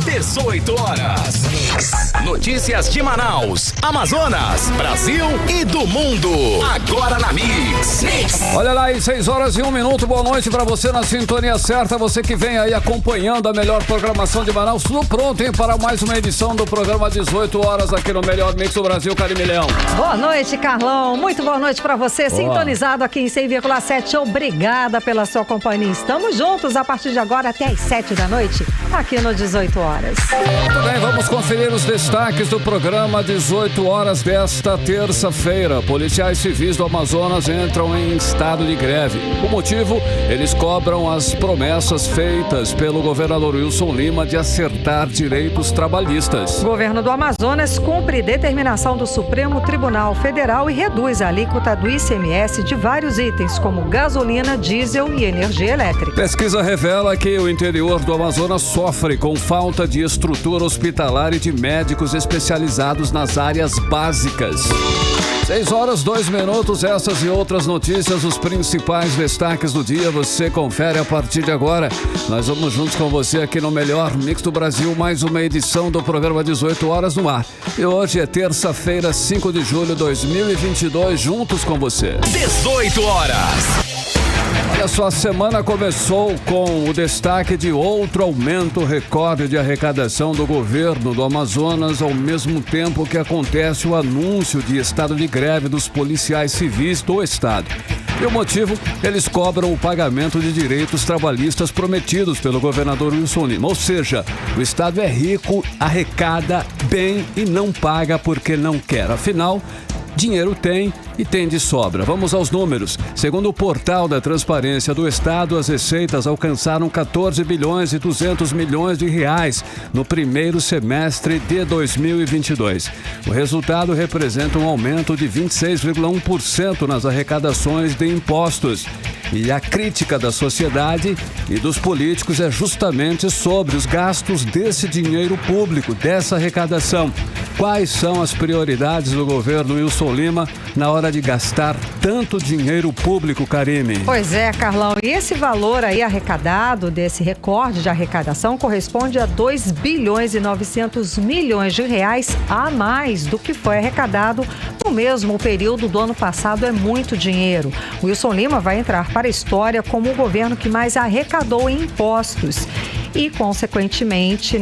18 horas. Notícias de Manaus, Amazonas, Brasil e do mundo. Agora na Mix. Olha lá, 6 horas e 1 minuto. Boa noite pra você na sintonia certa. Você que vem aí acompanhando a melhor programação de Manaus. Tudo pronto, hein? Para mais uma edição do programa 18 horas aqui no Melhor Mix do Brasil, Carimilhão. Boa noite, Carlão. Muito boa noite pra você. Boa. Sintonizado aqui em 100,7. Obrigada pela sua companhia. Estamos juntos a partir de agora até às 7 da noite, aqui no 18 horas. Muito bem, vamos conferir os destaques do programa 18 horas desta terça-feira. Policiais civis do Amazonas entram em estado de greve. O motivo? Eles cobram as promessas feitas pelo governador Wilson Lima de acertar direitos trabalhistas. O governo do Amazonas cumpre determinação do Supremo Tribunal Federal e reduz a alíquota do ICMS de vários itens, como gasolina, diesel e energia elétrica. Pesquisa revela que o interior do Amazonas sofre com falta de estrutura hospitalar e de médicos especializados nas áreas básicas. 6 horas, 2 minutos, essas e outras notícias, os principais destaques do dia, você confere a partir de agora. Nós vamos juntos com você aqui no Melhor Mix do Brasil, mais uma edição do programa 18 horas no ar. E hoje é terça-feira, 5 de julho de 2022, juntos com você. 18 horas. Olha só, a semana começou com o destaque de outro aumento recorde de arrecadação do governo do Amazonas, ao mesmo tempo que acontece o anúncio de estado de greve dos policiais civis do estado. E o motivo? Eles cobram o pagamento de direitos trabalhistas prometidos pelo governador Wilson Lima. Ou seja, o estado é rico, arrecada bem e não paga porque não quer. Afinal, dinheiro tem e tem de sobra. Vamos aos números. Segundo o portal da Transparência do Estado, as receitas alcançaram 14 bilhões e 200 milhões de reais no primeiro semestre de 2022. O resultado representa um aumento de 26,1% nas arrecadações de impostos. E a crítica da sociedade e dos políticos é justamente sobre os gastos desse dinheiro público, dessa arrecadação. Quais são as prioridades do governo Wilson Lima na hora de gastar tanto dinheiro público, Karime? Pois é, Carlão. E esse valor aí arrecadado, desse recorde de arrecadação, corresponde a 2 bilhões e 900 milhões de reais a mais do que foi arrecadado no mesmo período do ano passado. É muito dinheiro. O Wilson Lima vai entrar para a história como o governo que mais arrecadou em impostos. E, consequentemente,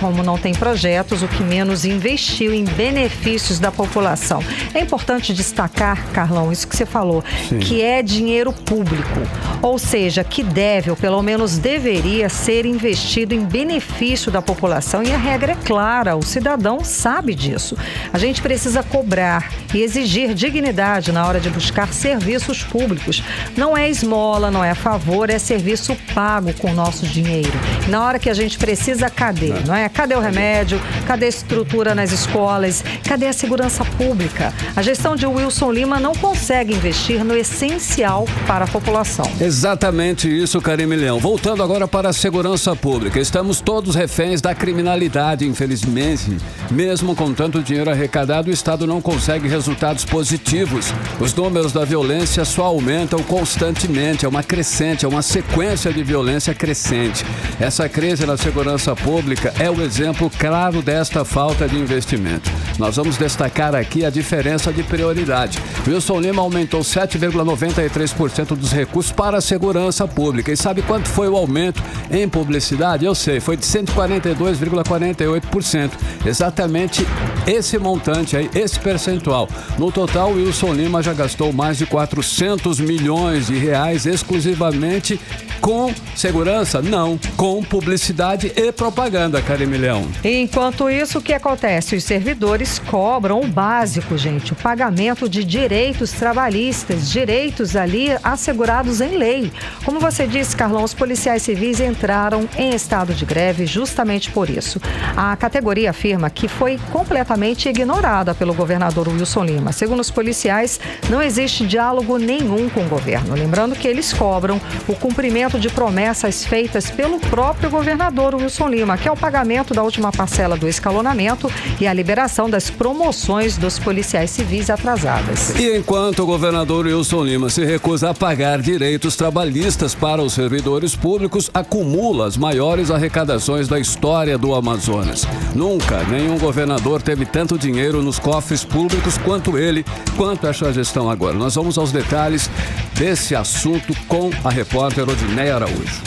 como não tem projetos, o que menos investiu em benefícios da população. É importante destacar, Carlão, isso que você falou, sim, que é dinheiro público, ou seja, que deve, ou pelo menos deveria ser investido em benefício da população. E a regra é clara, o cidadão sabe disso. A gente precisa cobrar e exigir dignidade na hora de buscar serviços públicos. Não é esmola, não é favor, é serviço pago com o nosso dinheiro. Na hora que a gente precisa, cadê? Não é? Cadê o remédio? Cadê a estrutura nas escolas? Cadê a segurança pública? A gestão de Wilson Lima não consegue investir no essencial para a população. Exatamente isso, Karime Leão. Voltando agora para a segurança pública. Estamos todos reféns da criminalidade, infelizmente. Mesmo com tanto dinheiro arrecadado, o Estado não consegue resultados positivos. Os números da violência só aumentam constantemente. É uma crescente, é uma sequência de violência crescente. Essa crise na segurança pública é o exemplo claro desta falta de investimento. Nós vamos destacar aqui a diferença de prioridade. Wilson Lima aumentou 7,93% dos recursos para a segurança pública. E sabe quanto foi o aumento em publicidade? Eu sei, foi de 142,48%. Exatamente esse montante aí, esse percentual. No total, Wilson Lima já gastou mais de 400 milhões de reais exclusivamente com segurança? Não, com publicidade e propaganda, Karime Leão. Enquanto isso, o que acontece? Os servidores cobram o básico, gente, o pagamento de direitos trabalhistas, direitos ali assegurados em lei. Como você disse, Carlão, os policiais civis entraram em estado de greve justamente por isso. A categoria afirma que foi completamente ignorada pelo governador Wilson Lima. Segundo os policiais, não existe diálogo nenhum com o governo. Lembrando que eles cobram o cumprimento cumprimento de promessas feitas pelo próprio governador Wilson Lima, que é o pagamento da última parcela do escalonamento e a liberação das promoções dos policiais civis atrasadas. E enquanto o governador Wilson Lima se recusa a pagar direitos trabalhistas para os servidores públicos, acumula as maiores arrecadações da história do Amazonas. Nunca nenhum governador teve tanto dinheiro nos cofres públicos quanto ele, quanto essa gestão agora. Nós vamos aos detalhes desse assunto com a repórter Odineia Araújo.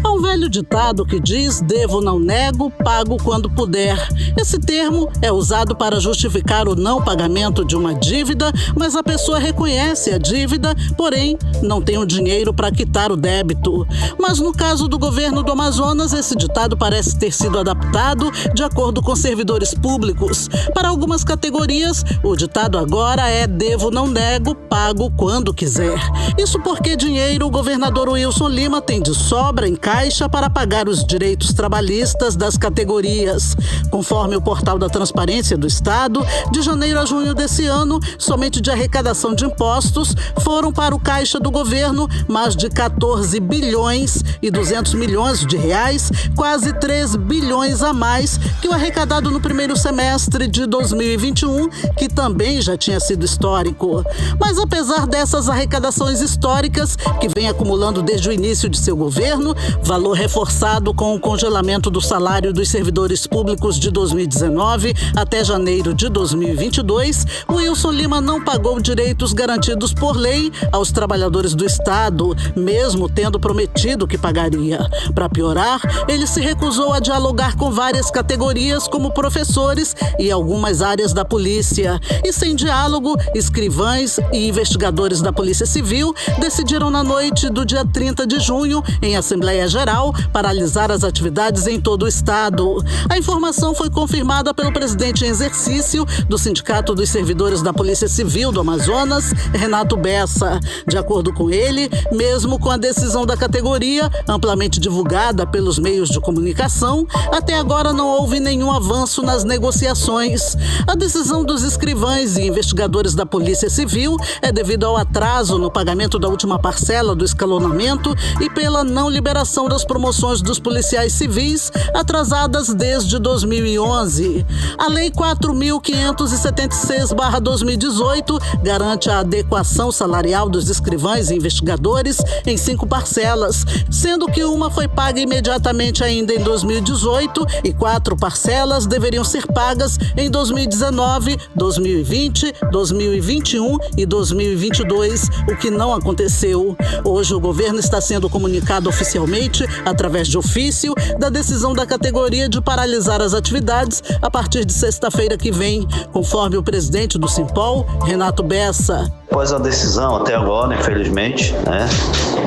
Um velho ditado que diz: devo, não nego, pago quando puder. Esse termo é usado para justificar o não pagamento de uma dívida, mas a pessoa reconhece a dívida, porém não tem o dinheiro para quitar o débito. Mas no caso do governo do Amazonas, esse ditado parece ter sido adaptado de acordo com servidores públicos. Para algumas categorias, o ditado agora é: devo, não nego, pago quando quiser. Isso porque dinheiro o governador Wilson Lima tem de sobra em caixa para pagar os direitos trabalhistas das categorias. Conforme o portal da Transparência do Estado, de janeiro a junho desse ano, somente de arrecadação de impostos, foram para o caixa do governo mais de 14 bilhões e 200 milhões de reais, quase 3 bilhões a mais que o arrecadado no primeiro semestre de 2021, que também já tinha sido histórico. Mas apesar dessas arrecadações históricas, que vem acumulando desde o início de seu governo, valor reforçado com o congelamento do salário dos servidores públicos de 2019 até janeiro de 2022, o Wilson Lima não pagou direitos garantidos por lei aos trabalhadores do Estado, mesmo tendo prometido que pagaria. Para piorar, ele se recusou a dialogar com várias categorias, como professores e algumas áreas da polícia. E sem diálogo, escrivães e investigadores da Polícia Civil decidiram na noite do dia 30 de junho, em Assembleia Geral, paralisar as atividades em todo o estado. A informação foi confirmada pelo presidente em exercício do Sindicato dos Servidores da Polícia Civil do Amazonas, Renato Bessa. De acordo com ele, mesmo com a decisão da categoria, amplamente divulgada pelos meios de comunicação, até agora não houve nenhum avanço nas negociações. A decisão dos escrivães e investigadores da Polícia Civil é devido ao atraso no pagamento da última parcela do escalonamento e pela não liberação das promoções dos policiais civis atrasadas desde 2011. A Lei 4.576/2018 garante a adequação salarial dos escrivães e investigadores em 5 parcelas, sendo que uma foi paga imediatamente ainda em 2018 e 4 parcelas deveriam ser pagas em 2019, 2020, 2021 e 2022, o que não aconteceu. Hoje o governo está sendo comunicado oficialmente, através de ofício, da decisão da categoria de paralisar as atividades a partir de sexta-feira que vem, conforme o presidente do Simpol, Renato Bessa. Após a decisão, até agora, infelizmente,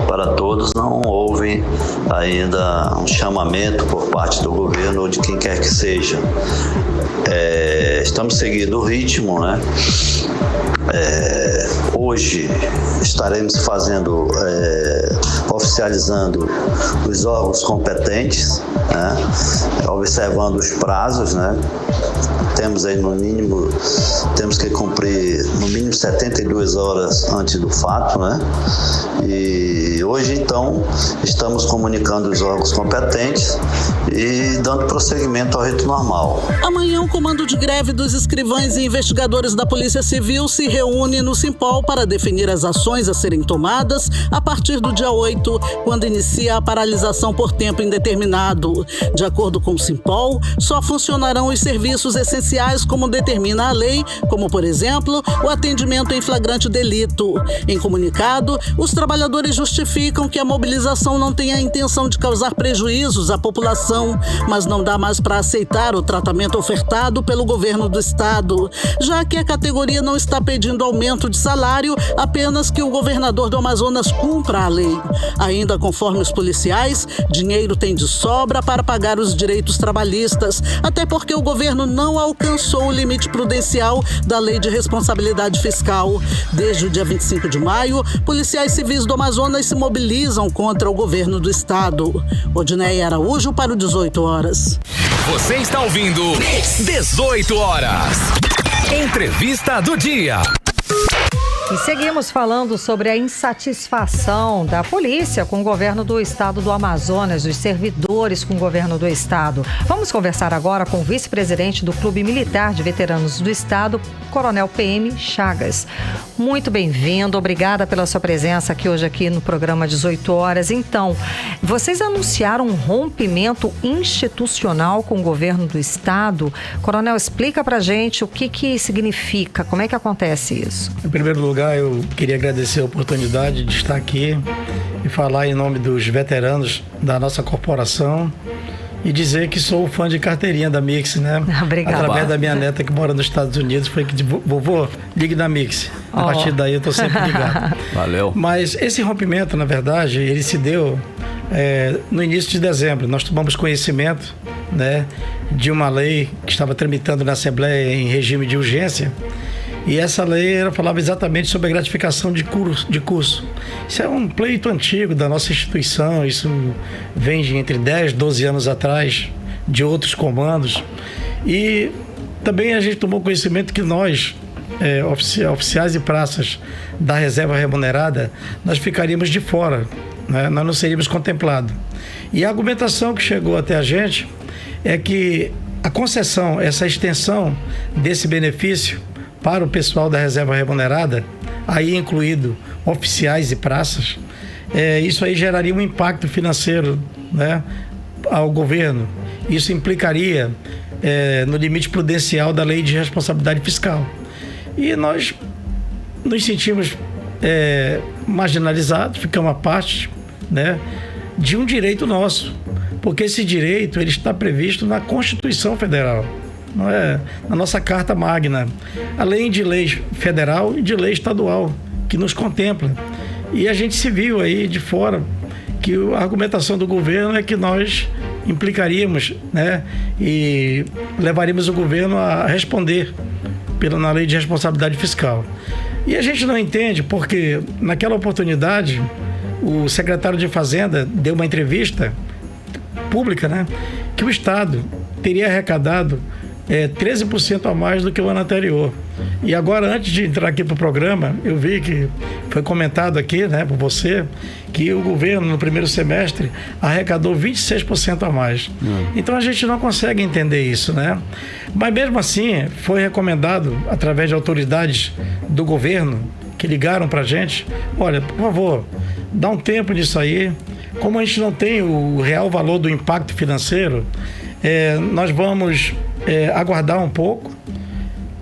para todos, não houve ainda um chamamento por parte do governo ou de quem quer que seja. Estamos seguindo o ritmo, Hoje estaremos oficializando os órgãos competentes, observando os prazos, Temos aí temos que cumprir no mínimo 72 horas antes do fato, E hoje, então, estamos comunicando os órgãos competentes e dando prosseguimento ao rito normal. Amanhã, o comando de greve dos escrivães e investigadores da Polícia Civil se reúne no Simpol para definir as ações a serem tomadas a partir do dia 8, quando inicia a paralisação por tempo indeterminado. De acordo com o Simpol, só funcionarão os serviços essenciais como determina a lei, como, por exemplo, o atendimento em flagrante delito. Em comunicado, os trabalhadores justificam que a mobilização não tem a intenção de causar prejuízos à população, mas não dá mais para aceitar o tratamento ofertado pelo governo do estado, já que a categoria não está pedindo aumento de salário, apenas que o governador do Amazonas cumpra a lei. Ainda conforme os policiais, dinheiro tem de sobra para pagar os direitos trabalhistas, até porque o governo não alcançou o limite prudencial da Lei de Responsabilidade Fiscal. Desde o dia 25 de maio, policiais civis do Amazonas se mobilizam contra o governo do estado. Odineia Araújo para o 18 horas. Você está ouvindo 18 horas. Entrevista do dia. E seguimos falando sobre a insatisfação da polícia com o governo do estado do Amazonas, dos servidores com o governo do estado. Vamos conversar agora com o vice-presidente do Clube Militar de Veteranos do Estado, Coronel PM Chagas. Muito bem-vindo, obrigada pela sua presença aqui no programa 18 horas. Então, vocês anunciaram um rompimento institucional com o governo do estado. Coronel, explica pra gente o que significa, como é que acontece isso? Em primeiro lugar, eu queria agradecer a oportunidade de estar aqui e falar em nome dos veteranos da nossa corporação e dizer que sou fã de carteirinha da Mix, né? Obrigada. Através da minha neta que mora nos Estados Unidos, foi que disse, vovô, ligue na Mix. A partir daí eu estou sempre ligado. Valeu. Mas esse rompimento, na verdade, ele se deu no início de dezembro. Nós tomamos conhecimento, né, de uma lei que estava tramitando na Assembleia em regime de urgência. E essa lei falava exatamente sobre a gratificação de curso. Isso é um pleito antigo da nossa instituição, isso vem de entre 10 e 12 anos atrás, de outros comandos. E também a gente tomou conhecimento que nós, oficiais e praças da reserva remunerada, nós ficaríamos de fora, né? Nós não seríamos contemplados. E a argumentação que chegou até a gente é que a concessão, essa extensão desse benefício para o pessoal da reserva remunerada, aí incluído oficiais e praças, isso aí geraria um impacto financeiro, né, ao governo. Isso implicaria no limite prudencial da lei de responsabilidade fiscal. E nós nos sentimos marginalizados, ficamos à parte, né, de um direito nosso, porque esse direito ele está previsto na Constituição Federal. Não é na nossa Carta Magna, além de lei federal e de lei estadual que nos contempla. E a gente se viu aí de fora que a argumentação do governo é que nós implicaríamos, né, e levaríamos o governo a responder na lei de responsabilidade fiscal. E a gente não entende porque naquela oportunidade o secretário de Fazenda deu uma entrevista pública, né, que o Estado teria arrecadado 13% a mais do que o ano anterior. E agora, antes de entrar aqui para o programa, eu vi que foi comentado aqui, né, por você, que o governo, no primeiro semestre, arrecadou 26% a mais. Então, a gente não consegue entender isso, né? Mas, mesmo assim, foi recomendado, através de autoridades do governo, que ligaram para a gente, olha, por favor, dá um tempo nisso aí. Como a gente não tem o real valor do impacto financeiro, nós vamos aguardar um pouco,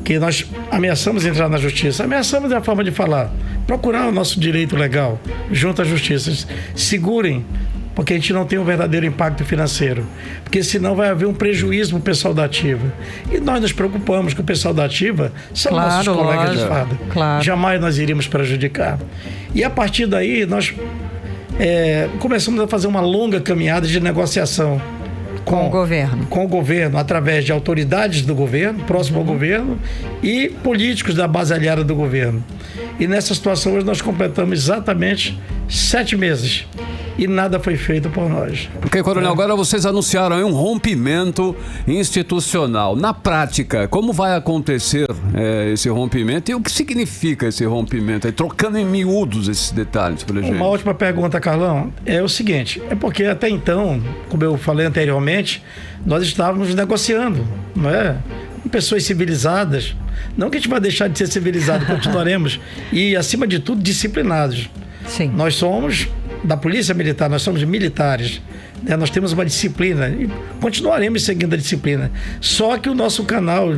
que nós ameaçamos entrar na justiça. Ameaçamos é a forma de falar, procurar o nosso direito legal junto à justiça. Segurem, porque a gente não tem um verdadeiro impacto financeiro, porque senão vai haver um prejuízo para o pessoal da ativa. E nós nos preocupamos que o pessoal da ativa são nossos colegas de farda. Claro. Jamais nós iríamos prejudicar. E a partir daí nós começamos a fazer uma longa caminhada de negociação com o governo, através de autoridades do governo, próximo ao governo, e políticos da base aliada do governo. E nessa situação hoje nós completamos exatamente 7 meses. E nada foi feito por nós. Ok, Coronel, agora vocês anunciaram aí um rompimento institucional. Na prática, como vai acontecer esse rompimento e o que significa esse rompimento? Trocando em miúdos esses detalhes pra gente. Uma última pergunta, Carlão. É o seguinte, porque até então, como eu falei anteriormente, nós estávamos negociando, não é? Com pessoas civilizadas. Não que a gente vai deixar de ser civilizado, continuaremos. E, acima de tudo, disciplinados. Sim. Nós somos da Polícia Militar, nós somos militares, né? Nós temos uma disciplina e continuaremos seguindo a disciplina. Só que o nosso canal,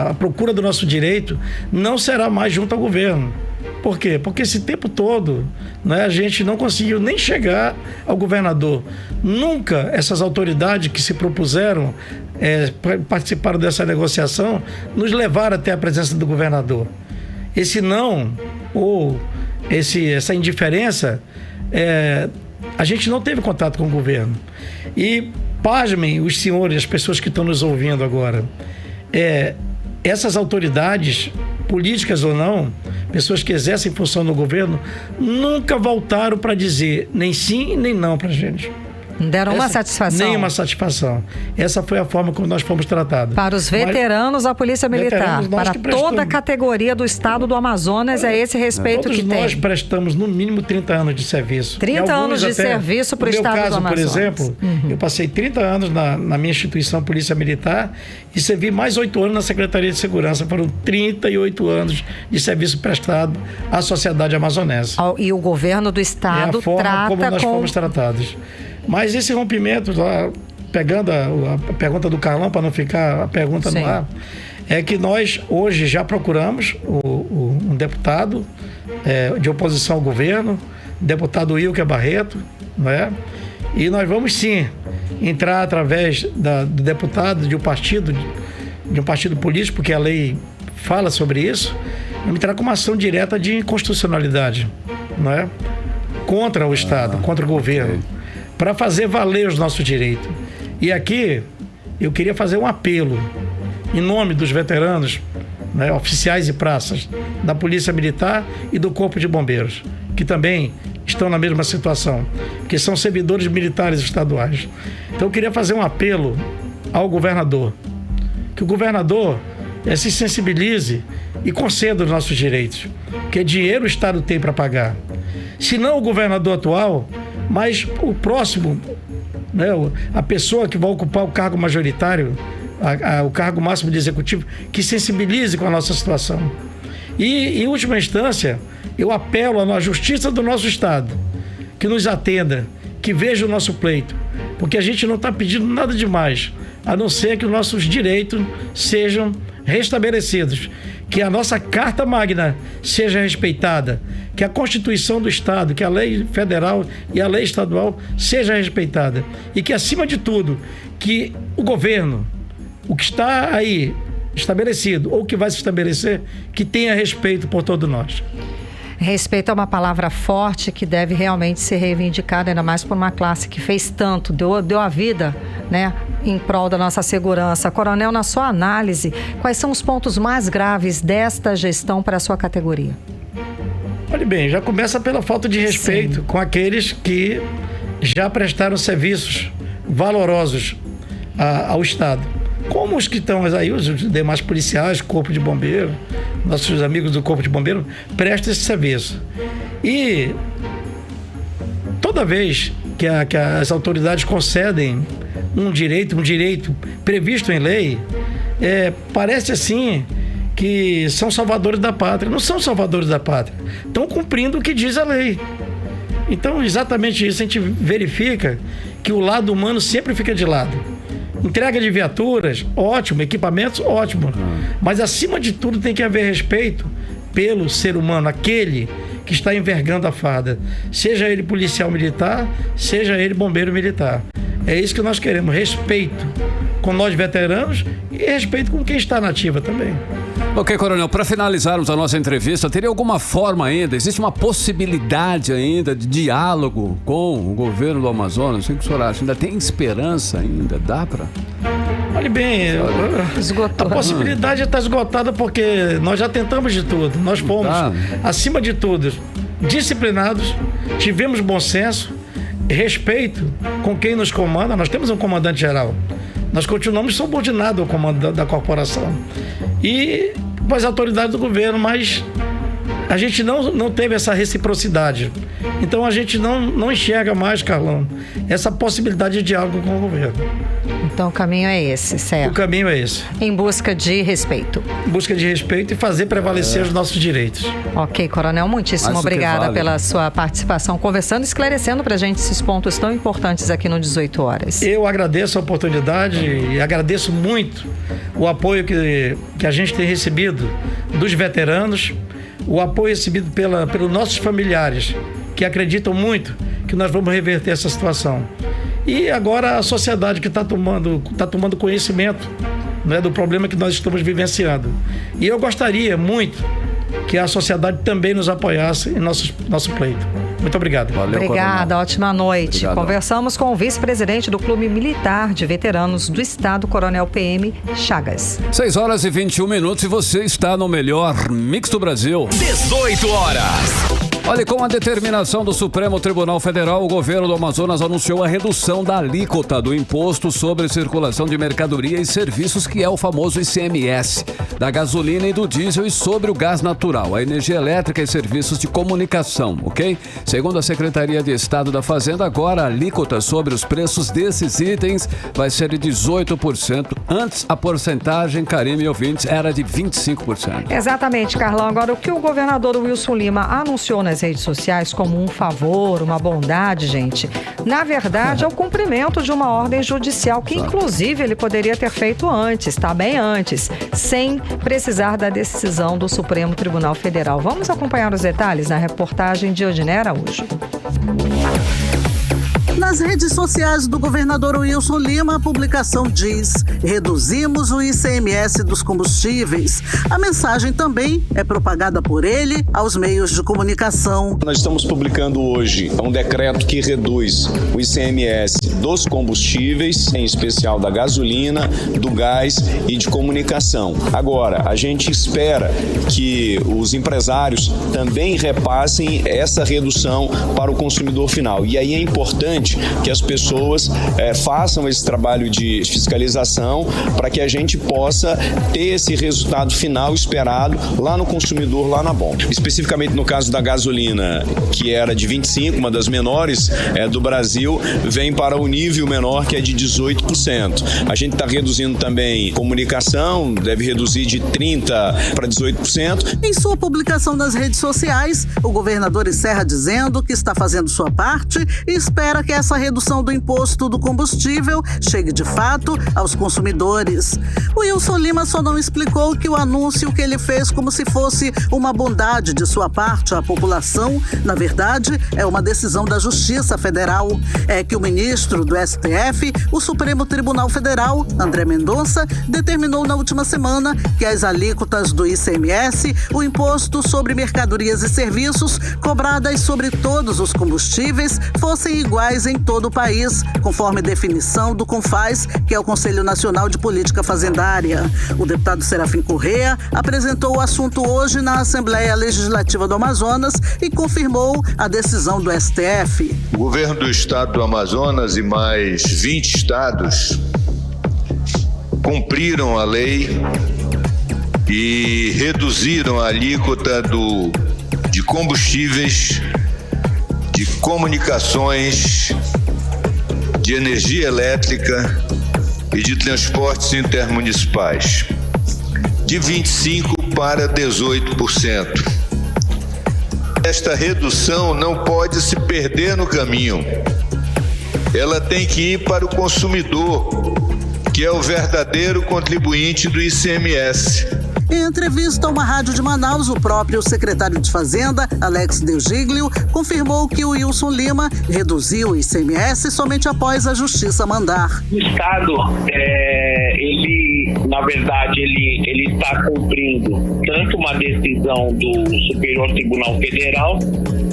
a procura do nosso direito, não será mais junto ao governo. Por quê? Porque esse tempo todo, né, a gente não conseguiu nem chegar ao governador. Nunca essas autoridades que se propuseram participaram dessa negociação, nos levaram até a presença do governador. Esse não, ou essa indiferença, a gente não teve contato com o governo. E pasmem os senhores, as pessoas que estão nos ouvindo agora, essas autoridades, políticas ou não, pessoas que exercem função no governo, nunca voltaram para dizer nem sim nem não para a gente. Não deram uma satisfação? Nenhuma satisfação. Essa foi a forma como nós fomos tratados. Para os veteranos da Polícia Militar, para toda a categoria do estado do Amazonas, é esse respeito que tem. Todos nós prestamos no mínimo 30 anos de serviço. 30 anos de serviço para o estado do Amazonas. No meu caso, por exemplo, eu passei 30 anos na minha instituição Polícia Militar e servi mais 8 anos na Secretaria de Segurança. Foram 38 anos de serviço prestado à sociedade amazonense. E o governo do estado é a forma como nós fomos tratados. Mas esse rompimento, lá, pegando a pergunta do Carlão, para não ficar a pergunta no ar, é que nós hoje já procuramos um deputado de oposição ao governo, o deputado Wilker Barreto, não é? E nós vamos sim entrar através do deputado de um partido político, porque a lei fala sobre isso, vamos entrar com uma ação direta de inconstitucionalidade, não é? Contra o Estado, contra o governo, para fazer valer os nossos direitos. E aqui eu queria fazer um apelo em nome dos veteranos, né, oficiais e praças da Polícia Militar e do Corpo de Bombeiros, que também estão na mesma situação, que são servidores militares estaduais. Então eu queria fazer um apelo ao governador, que o governador se sensibilize e conceda os nossos direitos, porque dinheiro o Estado tem para pagar. Se não o governador atual, mas o próximo, né, a pessoa que vai ocupar o cargo majoritário, o cargo máximo de executivo, que sensibilize com a nossa situação. E, em última instância, eu apelo à justiça do nosso Estado, que nos atenda, que veja o nosso pleito, porque a gente não está pedindo nada demais, a não ser que os nossos direitos sejam restabelecidos, que a nossa Carta Magna seja respeitada, que a Constituição do Estado, que a lei federal e a lei estadual seja respeitada, e que, acima de tudo, que o governo, o que está aí estabelecido ou que vai se estabelecer, que tenha respeito por todos nós. Respeito é uma palavra forte que deve realmente ser reivindicada, ainda mais por uma classe que fez tanto, deu a vida, né, em prol da nossa segurança. Coronel, na sua análise, quais são os pontos mais graves desta gestão para a sua categoria? Olha bem, já começa pela falta de respeito com aqueles que já prestaram serviços valorosos ao Estado. Como os que estão aí, os demais policiais, Corpo de Bombeiro, nossos amigos do Corpo de Bombeiro, prestam esse serviço. E toda vez que as autoridades concedem um direito previsto em lei, parece assim que são salvadores da pátria. Não são salvadores da pátria, estão cumprindo o que diz a lei. Então, exatamente isso, a gente verifica que o lado humano sempre fica de lado. Entrega de viaturas, ótimo. Equipamentos, ótimo. Mas, acima de tudo, tem que haver respeito pelo ser humano, aquele que está envergando a farda. Seja ele policial militar, seja ele bombeiro militar. É isso que nós queremos, respeito com nós veteranos e respeito com quem está na ativa também. Ok, Coronel, para finalizarmos a nossa entrevista, teria alguma forma ainda, existe uma possibilidade ainda de diálogo com o governo do Amazonas? O que o senhor acha? Ainda tem esperança ainda? Dá para? Olha bem, a possibilidade está esgotada porque nós já tentamos de tudo. Nós fomos, acima de tudo, disciplinados, tivemos bom senso, respeito com quem nos comanda. Nós temos um comandante-geral. Nós continuamos subordinados ao comando da corporação e com as autoridades do governo, mas a gente não teve essa reciprocidade. Então a gente não enxerga mais, Carlão, essa possibilidade de diálogo com o governo. Então o caminho é esse, certo? O caminho é esse. Em busca de respeito. Em busca de respeito e fazer prevalecer os nossos direitos. Ok, Coronel, muitíssimo obrigada pela sua participação, conversando, esclarecendo pra gente esses pontos tão importantes aqui no 18 Horas. Eu agradeço a oportunidade e agradeço muito o apoio que a gente tem recebido dos veteranos, o apoio recebido pelos nossos familiares, que acreditam muito que nós vamos reverter essa situação. E agora a sociedade que está tomando conhecimento, né, do problema que nós estamos vivenciando. E eu gostaria muito que a sociedade também nos apoiasse em nosso pleito. Muito obrigado. Valeu, obrigada, coronel. Ótima noite. Obrigado. Conversamos com o vice-presidente do Clube Militar de Veteranos do Estado, Coronel PM Chagas. 6h21 e você está no melhor Mix do Brasil. 18 horas. Olha, com a determinação do Supremo Tribunal Federal, o governo do Amazonas anunciou a redução da alíquota do Imposto sobre Circulação de Mercadoria e Serviços, que é o famoso ICMS, da gasolina e do diesel e sobre o gás natural, a energia elétrica e serviços de comunicação, ok? Segundo a Secretaria de Estado da Fazenda, agora a alíquota sobre os preços desses itens vai ser de 18%. Antes, a porcentagem, Karime e ouvintes, era de 25%. Exatamente, Carlão. Agora, o que o governador Wilson Lima anunciou nas redes sociais como um favor, uma bondade, gente, na verdade é o cumprimento de uma ordem judicial que, inclusive, ele poderia ter feito antes, tá? Bem antes, sem precisar da decisão do Supremo Tribunal Federal. Vamos acompanhar os detalhes na reportagem de Odiné Araújo. Nas redes sociais do governador Wilson Lima, a publicação diz: reduzimos o ICMS dos combustíveis. A mensagem também é propagada por ele aos meios de comunicação. Nós estamos publicando hoje um decreto que reduz o ICMS dos combustíveis, em especial da gasolina, do gás e de comunicação. Agora, a gente espera que os empresários também repassem essa redução para o consumidor final. E aí é importante que as pessoas façam esse trabalho de fiscalização para que a gente possa ter esse resultado final esperado lá no consumidor, lá na bomba. Especificamente no caso da gasolina, que era de 25%, uma das menores do Brasil, vem para o nível menor, que é de 18%. A gente está reduzindo também comunicação, deve reduzir de 30% para 18%. Em sua publicação nas redes sociais, o governador encerra dizendo que está fazendo sua parte e espera que essa redução do imposto do combustível chegue de fato aos consumidores. O Wilson Lima só não explicou que o anúncio que ele fez como se fosse uma bondade de sua parte à população, na verdade, é uma decisão da Justiça Federal. É que o ministro do STF, o Supremo Tribunal Federal, André Mendonça, determinou na última semana que as alíquotas do ICMS, o Imposto sobre Mercadorias e Serviços, cobradas sobre todos os combustíveis, fossem iguais em todo o país, conforme definição do CONFAZ, que é o Conselho Nacional de Política Fazendária. O deputado Serafim Corrêa apresentou o assunto hoje na Assembleia Legislativa do Amazonas e confirmou a decisão do STF. O governo do estado do Amazonas e mais 20 estados cumpriram a lei e reduziram a alíquota de combustíveis, de comunicações, de energia elétrica e de transportes intermunicipais, de 25% para 18%. Esta redução não pode se perder no caminho. Ela tem que ir para o consumidor, que é o verdadeiro contribuinte do ICMS. Em entrevista a uma rádio de Manaus, o próprio secretário de Fazenda, Alex Delgiglio, confirmou que o Wilson Lima reduziu o ICMS somente após a Justiça mandar. O Estado, na verdade, ele está cumprindo tanto uma decisão do Superior Tribunal Federal,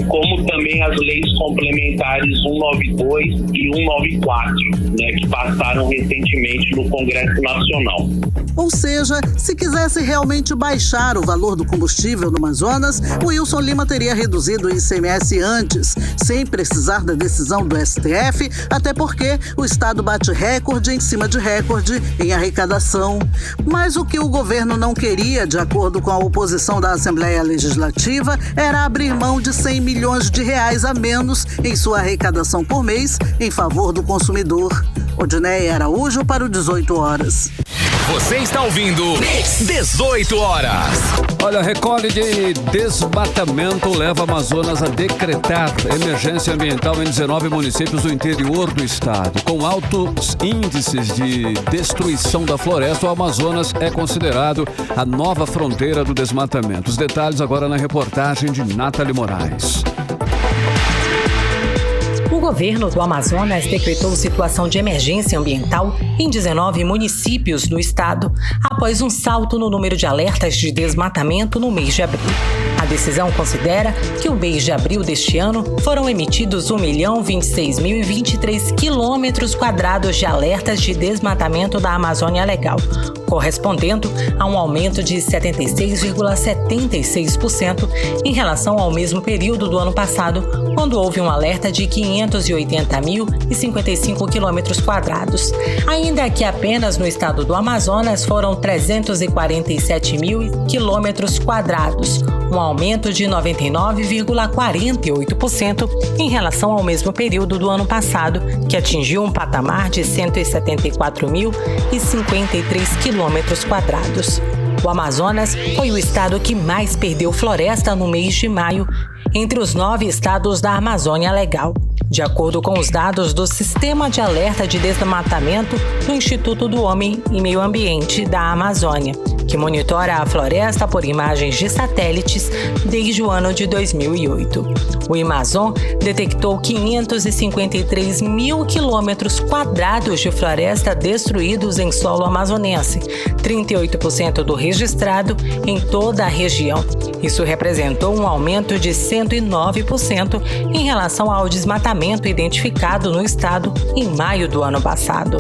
como também as leis complementares 192 e 194, que passaram recentemente no Congresso Nacional. Ou seja, se quisesse realmente baixar o valor do combustível no Amazonas, o Wilson Lima teria reduzido o ICMS antes, sem precisar da decisão do STF, até porque o Estado bate recorde em cima de recorde em arrecadação. Mas o que o governo não queria, de acordo com a oposição da Assembleia Legislativa, era abrir mão de 100 milhões de reais a menos em sua arrecadação por mês em favor do consumidor. Odiné Araújo para o 18 horas. Você está ouvindo 18 horas. Olha, recorde de desmatamento leva Amazonas a decretar emergência ambiental em 19 municípios do interior do estado. Com altos índices de destruição da floresta, o Amazonas é considerado a nova fronteira do desmatamento. Os detalhes agora na reportagem de Nathalie Moraes. O governo do Amazonas decretou situação de emergência ambiental em 19 municípios do estado, após um salto no número de alertas de desmatamento no mês de abril. A decisão considera que o mês de abril deste ano foram emitidos 1.026.023 quilômetros quadrados de alertas de desmatamento da Amazônia Legal, correspondendo a um aumento de 76,76% em relação ao mesmo período do ano passado, quando houve um alerta de 580.055 quilômetros quadrados. Ainda que apenas no estado do Amazonas foram 347.000 quilômetros quadrados, um aumento de 99,48% em relação ao mesmo período do ano passado, que atingiu um patamar de 174.053 quilômetros quadrados. O Amazonas foi o estado que mais perdeu floresta no mês de maio, entre os 9 estados da Amazônia Legal, de acordo com os dados do Sistema de Alerta de Desmatamento do Instituto do Homem e Meio Ambiente da Amazônia, que monitora a floresta por imagens de satélites desde o ano de 2008. O Amazon detectou 553 mil quilômetros quadrados de floresta destruídos em solo amazonense, 38% do registrado em toda a região. Isso representou um aumento de 109% em relação ao desmatamento identificado no estado em maio do ano passado.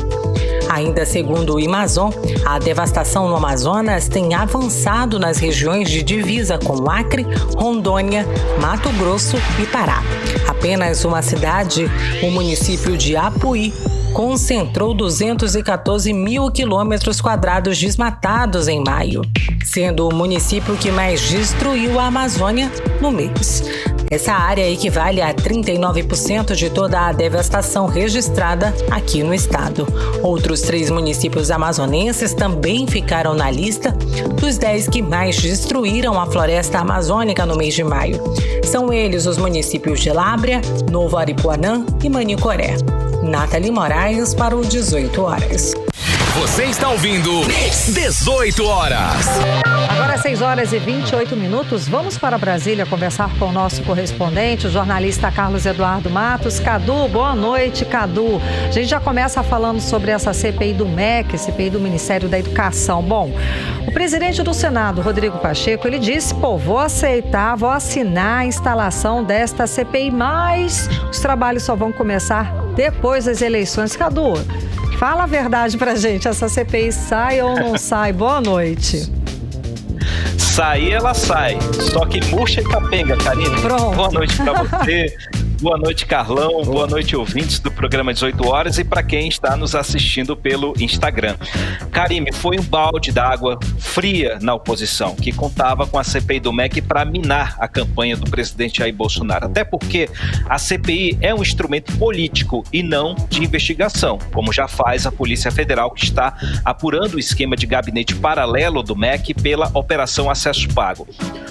Ainda segundo o Amazon, a devastação no Amazonas tem avançado nas regiões de divisa com Acre, Rondônia, Mato Grosso e Pará. Apenas uma cidade, o município de Apuí, concentrou 214 mil quilômetros quadrados desmatados em maio, sendo o município que mais destruiu a Amazônia no mês. Essa área equivale a 39% de toda a devastação registrada aqui no estado. Outros 3 municípios amazonenses também ficaram na lista dos 10 que mais destruíram a floresta amazônica no mês de maio. São eles os municípios de Lábrea, Novo Aripuanã e Manicoré. Nathalie Moraes para o 18 horas. Você está ouvindo 18 horas. Agora 6 horas e 28 minutos. Vamos para Brasília conversar com o nosso correspondente, o jornalista Carlos Eduardo Matos. Cadu, boa noite, Cadu. A gente já começa falando sobre essa CPI do MEC, CPI do Ministério da Educação. Bom, o presidente do Senado, Rodrigo Pacheco, ele disse, vou assinar a instalação desta CPI, mas os trabalhos só vão começar depois das eleições. Cadu, fala a verdade pra gente, essa CPI sai ou não sai? Boa noite. Sair, ela sai. Só que murcha e capenga, Karine. Pronto. Boa noite pra você. Boa noite, Carlão. Boa noite, ouvintes do programa 18 horas e para quem está nos assistindo pelo Instagram. Karine, foi um balde d'água fria na oposição, que contava com a CPI do MEC para minar a campanha do presidente Jair Bolsonaro. Até porque a CPI é um instrumento político e não de investigação, como já faz a Polícia Federal, que está apurando o esquema de gabinete paralelo do MEC pela Operação Acesso Pago.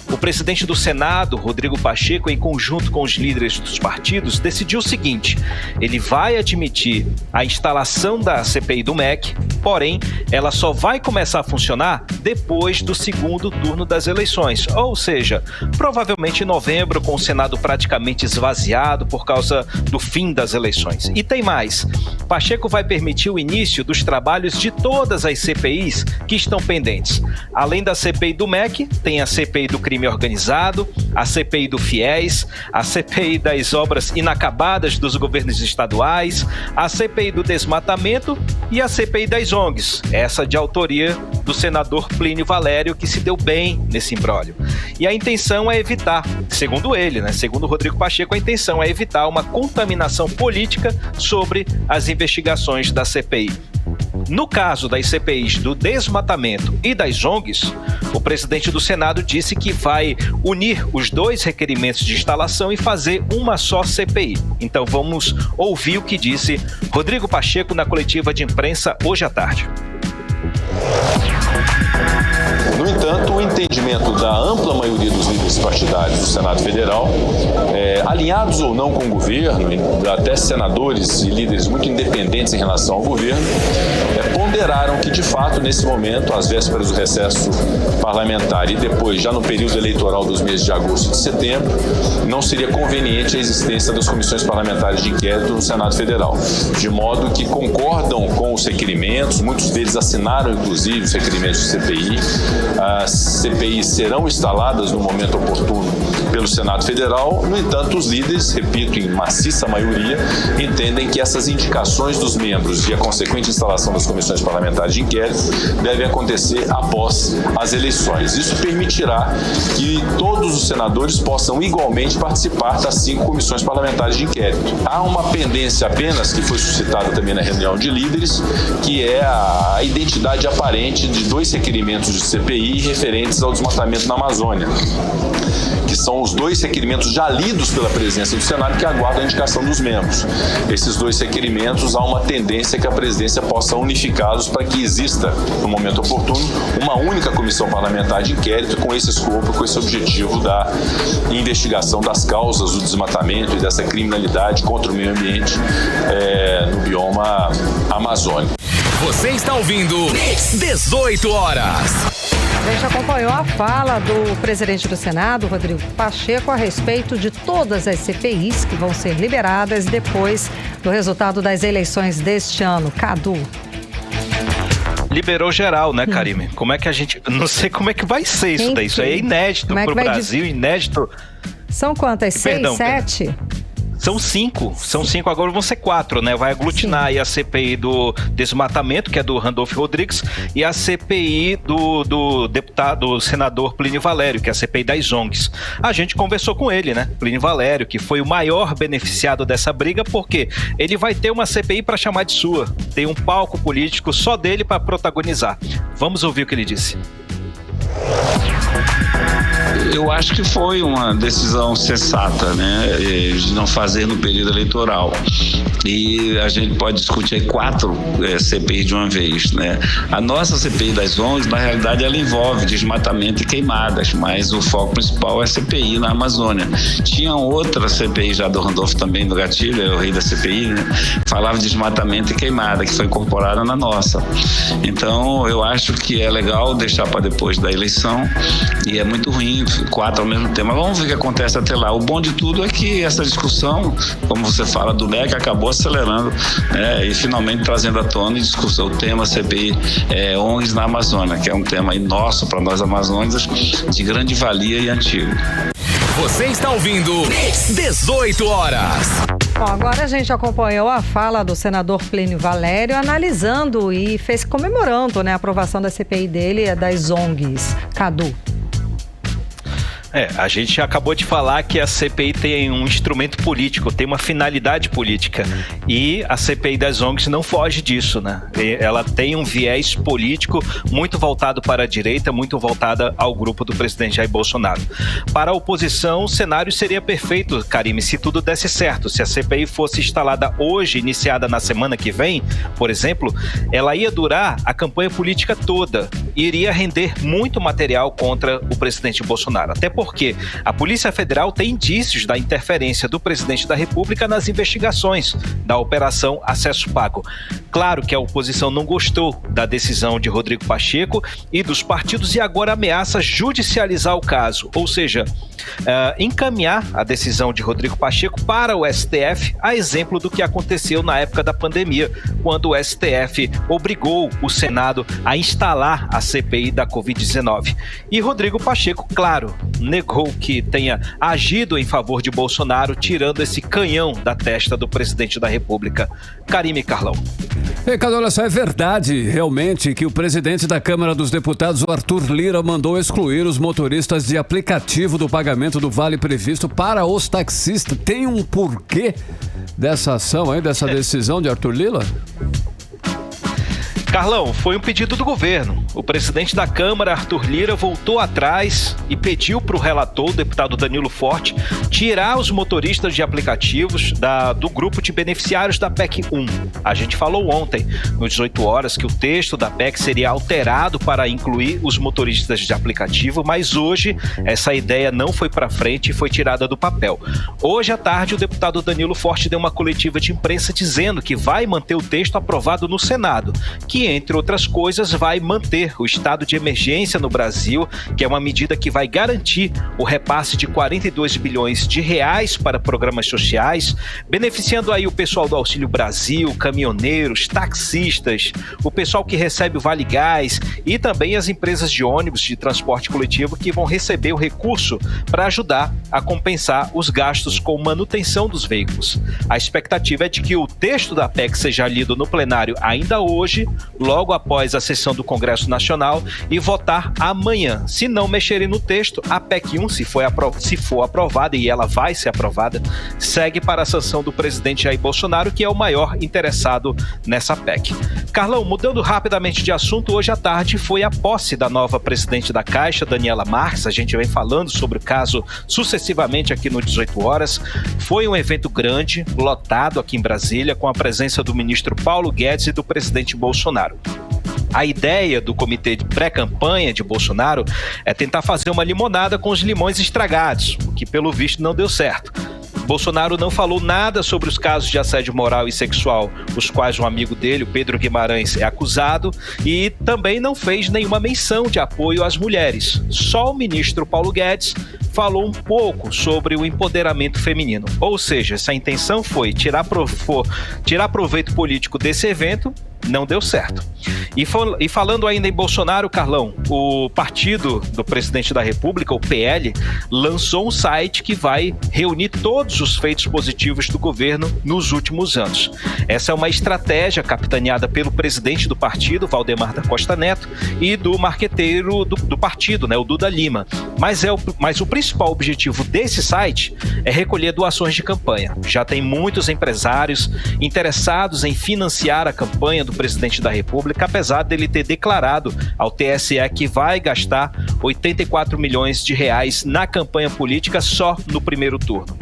O presidente do Senado, Rodrigo Pacheco, em conjunto com os líderes dos partidos, decidiu o seguinte: ele vai admitir a instalação da CPI do MEC, porém, ela só vai começar a funcionar depois do segundo turno das eleições, ou seja, provavelmente em novembro, com o Senado praticamente esvaziado por causa do fim das eleições. E tem mais: Pacheco vai permitir o início dos trabalhos de todas as CPIs que estão pendentes. Além da CPI do MEC, tem a CPI do crime organizado, a CPI do FIES, a CPI das obras inacabadas dos governos estaduais, a CPI do desmatamento e a CPI das ONGs, essa de autoria do senador Plínio Valério, que se deu bem nesse imbróglio. E a intenção é evitar, segundo ele, segundo Rodrigo Pacheco, a intenção é evitar uma contaminação política sobre as investigações da CPI. No caso das CPIs do desmatamento e das ONGs, o presidente do Senado disse que vai unir os 2 requerimentos de instalação e fazer uma só CPI. Então vamos ouvir o que disse Rodrigo Pacheco na coletiva de imprensa hoje à tarde. No entanto, o entendimento da ampla maioria dos líderes partidários do Senado Federal, alinhados ou não com o governo, até senadores e líderes muito independentes em relação ao governo, ponderaram que, de fato, nesse momento, às vésperas do recesso parlamentar e depois, já no período eleitoral dos meses de agosto e de setembro, não seria conveniente a existência das comissões parlamentares de inquérito no Senado Federal, de modo que concordam com os requerimentos, muitos deles assinaram, inclusive, os requerimentos requerimentos de CPI. As CPIs serão instaladas no momento oportuno pelo Senado Federal. No entanto, os líderes, repito, em maciça maioria, entendem que essas indicações dos membros e a consequente instalação das comissões parlamentares de inquérito devem acontecer após as eleições. Isso permitirá que todos os senadores possam igualmente participar das 5 comissões parlamentares de inquérito. Há uma pendência apenas, que foi suscitada também na reunião de líderes, que é a identidade aparente de 2 requerimentos de CPI referentes ao desmatamento na Amazônia, que são os 2 requerimentos já lidos pela presidência do Senado, que aguardam a indicação dos membros. Esses 2 requerimentos, há uma tendência que a presidência possa unificá-los para que exista, no momento oportuno, uma única comissão parlamentar de inquérito com esse escopo, com esse objetivo da investigação das causas do desmatamento e dessa criminalidade contra o meio ambiente no bioma amazônico. Você está ouvindo 18 horas. A gente acompanhou a fala do presidente do Senado, Rodrigo Pacheco, a respeito de todas as CPIs que vão ser liberadas depois do resultado das eleições deste ano. Cadu. Liberou geral, né, Karime? Como é que a gente... Não sei como é que vai ser isso daí. Isso aí é inédito pro Brasil, inédito. São quantas? 6, 7? São 5, agora vão ser 4, né? Vai aglutinar aí a CPI do desmatamento, que é do Randolfo Rodrigues, e a CPI do deputado, senador Plínio Valério, que é a CPI das ONGs. A gente conversou com ele, né? Plínio Valério, que foi o maior beneficiado dessa briga, porque ele vai ter uma CPI para chamar de sua. Tem um palco político só dele para protagonizar. Vamos ouvir o que ele disse. Eu acho que foi uma decisão sensata, né, de não fazer no período eleitoral. E a gente pode discutir aí 4 CPI de uma vez, né? A nossa CPI das ONGs, na realidade, ela envolve desmatamento e queimadas, mas o foco principal é a CPI na Amazônia. Tinha outra CPI já do Randolfo também, do Gatilho, é o rei da CPI, né? Falava de desmatamento e queimada, que foi incorporada na nossa. Então, eu acho que é legal deixar para depois da eleição, e é muito ruim 4 ao mesmo tempo. Mas vamos ver o que acontece até lá. O bom de tudo é que essa discussão, como você fala do MEC, acabou acelerando, e finalmente trazendo à tona e discussão o tema CPI ONGs na Amazônia, que é um tema aí nosso, para nós amazônicos, de grande valia e antigo. Você está ouvindo 18 horas. Bom, agora a gente acompanhou a fala do senador Plínio Valério, analisando e comemorando, né, a aprovação da CPI dele, das ONGs. Cadu. A gente acabou de falar que a CPI tem um instrumento político, tem uma finalidade política, e a CPI das ONGs não foge disso, né? Ela tem um viés político muito voltado para a direita, muito voltada ao grupo do presidente Jair Bolsonaro. Para a oposição, o cenário seria perfeito, Karime, se tudo desse certo. Se a CPI fosse instalada hoje, iniciada na semana que vem, por exemplo, ela ia durar a campanha política toda e iria render muito material contra o presidente Bolsonaro. Até porque a Polícia Federal tem indícios da interferência do presidente da República nas investigações da Operação Acesso Pago. Claro que a oposição não gostou da decisão de Rodrigo Pacheco e dos partidos e agora ameaça judicializar o caso, ou seja, encaminhar a decisão de Rodrigo Pacheco para o STF, a exemplo do que aconteceu na época da pandemia, quando o STF obrigou o Senado a instalar a CPI da Covid-19. E Rodrigo Pacheco, claro, negou que tenha agido em favor de Bolsonaro, tirando esse canhão da testa do presidente da República. Karime Carlão. Ricardo, olha só, é verdade realmente que o presidente da Câmara dos Deputados, o Arthur Lira, mandou excluir os motoristas de aplicativo do pagamento do vale previsto para os taxistas. Tem um porquê dessa ação aí, dessa decisão de Arthur Lira? Carlão, foi um pedido do governo. O presidente da Câmara, Arthur Lira, voltou atrás e pediu para o relator, o deputado Danilo Forte, tirar os motoristas de aplicativos do grupo de beneficiários da PEC 1. A gente falou ontem, no 18 horas, que o texto da PEC seria alterado para incluir os motoristas de aplicativo, mas hoje essa ideia não foi para frente e foi tirada do papel. Hoje à tarde, o deputado Danilo Forte deu uma coletiva de imprensa dizendo que vai manter o texto aprovado no Senado, que, entre outras coisas, vai manter manter o estado de emergência no Brasil, que é uma medida que vai garantir o repasse de 42 bilhões de reais para programas sociais, beneficiando aí o pessoal do Auxílio Brasil, caminhoneiros, taxistas, o pessoal que recebe o Vale Gás e também as empresas de ônibus de transporte coletivo que vão receber o recurso para ajudar a compensar os gastos com manutenção dos veículos. A expectativa é de que o texto da PEC seja lido no plenário ainda hoje, logo após a sessão do Congresso Nacional, e votar amanhã. Se não mexerem no texto, a PEC 1, se for aprovada, e ela vai ser aprovada, segue para a sanção do presidente Jair Bolsonaro, que é o maior interessado nessa PEC. Carlão, mudando rapidamente de assunto, hoje à tarde foi a posse da nova presidente da Caixa, Daniela Marques. A gente vem falando sobre o caso sucessivamente aqui no 18 Horas. Foi um evento grande, lotado aqui em Brasília, com a presença do ministro Paulo Guedes e do presidente Bolsonaro. A ideia do comitê de pré-campanha de Bolsonaro é tentar fazer uma limonada com os limões estragados, o que pelo visto não deu certo. Bolsonaro não falou nada sobre os casos de assédio moral e sexual, os quais um amigo dele, o Pedro Guimarães, é acusado, e também não fez nenhuma menção de apoio às mulheres. Só o ministro Paulo Guedes falou um pouco sobre o empoderamento feminino. Ou seja, se a intenção foi tirar proveito político desse evento, não deu certo. E falando ainda em Bolsonaro, Carlão, o partido do presidente da República, o PL, lançou um site que vai reunir todos os feitos positivos do governo nos últimos anos. Essa é uma estratégia capitaneada pelo presidente do partido, Valdemar da Costa Neto, e do marqueteiro do partido, o Duda Lima. Mas o principal objetivo desse site é recolher doações de campanha. Já tem muitos empresários interessados em financiar a campanha do presidente da República, apesar dele ter declarado ao TSE que vai gastar 84 milhões de reais na campanha política só no primeiro turno.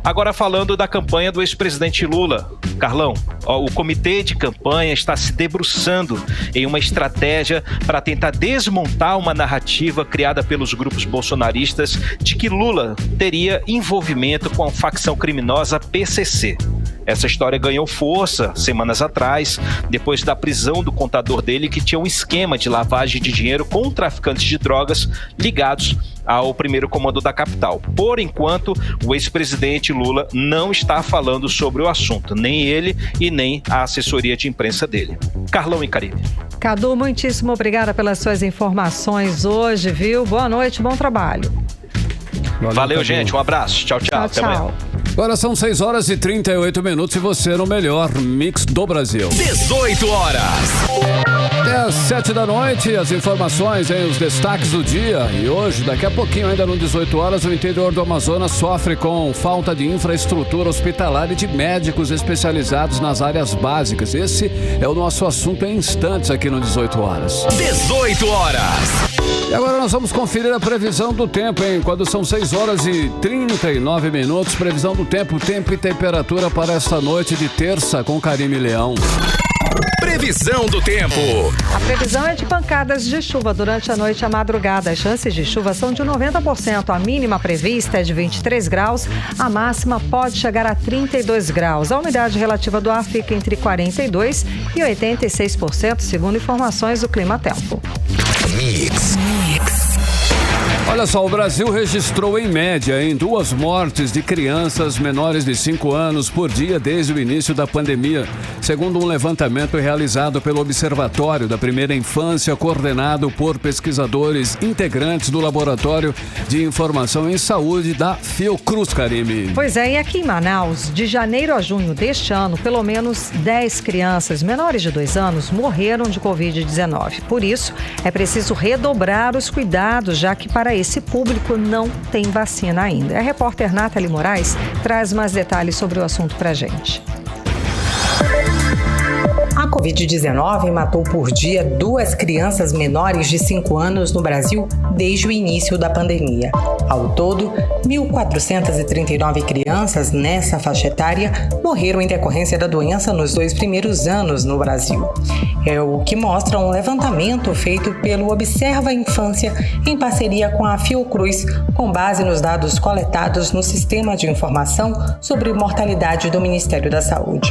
Agora falando da campanha do ex-presidente Lula, Carlão, o comitê de campanha está se debruçando em uma estratégia para tentar desmontar uma narrativa criada pelos grupos bolsonaristas de que Lula teria envolvimento com a facção criminosa PCC. Essa história ganhou força semanas atrás, depois da prisão do contador dele, que tinha um esquema de lavagem de dinheiro com traficantes de drogas ligados ao primeiro comando da capital. Por enquanto, o ex-presidente Lula não está falando sobre o assunto, nem ele e nem a assessoria de imprensa dele. Carlão e Caribe. Cadu, muitíssimo obrigada pelas suas informações hoje, viu? Boa noite, bom trabalho. Valeu, gente. Um abraço. Tchau, tchau. Até amanhã. Agora são 6 horas e 38 minutos e você no melhor mix do Brasil. 18 horas. Até às 7 da noite, as informações, os destaques do dia. E hoje, daqui a pouquinho, ainda no 18 horas, o interior do Amazonas sofre com falta de infraestrutura hospitalar e de médicos especializados nas áreas básicas. Esse é o nosso assunto em instantes aqui no 18 horas. 18 horas. E agora nós vamos conferir a previsão do tempo, Quando são 6 horas e 39 minutos, previsão do tempo e temperatura para esta noite de terça com Karime Leão. Previsão do tempo. A previsão é de pancadas de chuva durante a noite e a madrugada. As chances de chuva são de 90%. A mínima prevista é de 23 graus. A máxima pode chegar a 32 graus. A umidade relativa do ar fica entre 42% e 86%, segundo informações do Clima Tempo. Mix. Olha só, o Brasil registrou em média 2 mortes de crianças menores de 5 anos por dia desde o início da pandemia, segundo um levantamento realizado pelo Observatório da Primeira Infância, coordenado por pesquisadores integrantes do Laboratório de Informação em Saúde da Fiocruz, Karime. Pois é, e aqui em Manaus, de janeiro a junho deste ano, pelo menos 10 crianças menores de 2 anos morreram de Covid-19. Por isso, é preciso redobrar os cuidados, já que para esse público não tem vacina ainda. A repórter Nathalie Moraes traz mais detalhes sobre o assunto pra gente. A Covid-19 matou por dia 2 crianças menores de 5 anos no Brasil desde o início da pandemia. Ao todo, 1.439 crianças nessa faixa etária morreram em decorrência da doença nos 2 primeiros anos no Brasil. É o que mostra um levantamento feito pelo Observa Infância em parceria com a Fiocruz, com base nos dados coletados no Sistema de Informação sobre Mortalidade do Ministério da Saúde.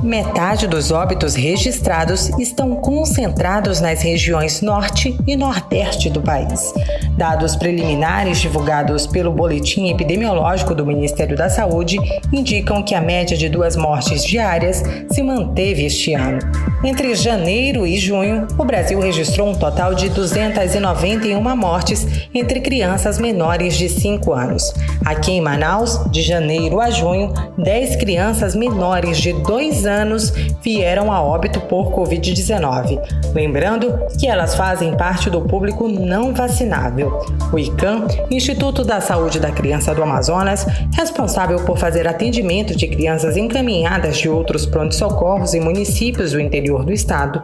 Metade dos óbitos registrados registrados estão concentrados nas regiões norte e nordeste do país. Dados preliminares divulgados pelo Boletim Epidemiológico do Ministério da Saúde indicam que a média de 2 mortes diárias se manteve este ano. Entre janeiro e junho, o Brasil registrou um total de 291 mortes entre crianças menores de 5 anos. Aqui em Manaus, de janeiro a junho, 10 crianças menores de 2 anos vieram a óbito por Covid-19. Lembrando que elas fazem parte do público não vacinável. O ICAM, Instituto da Saúde da Criança do Amazonas, responsável por fazer atendimento de crianças encaminhadas de outros pronto-socorros em municípios do interior do estado,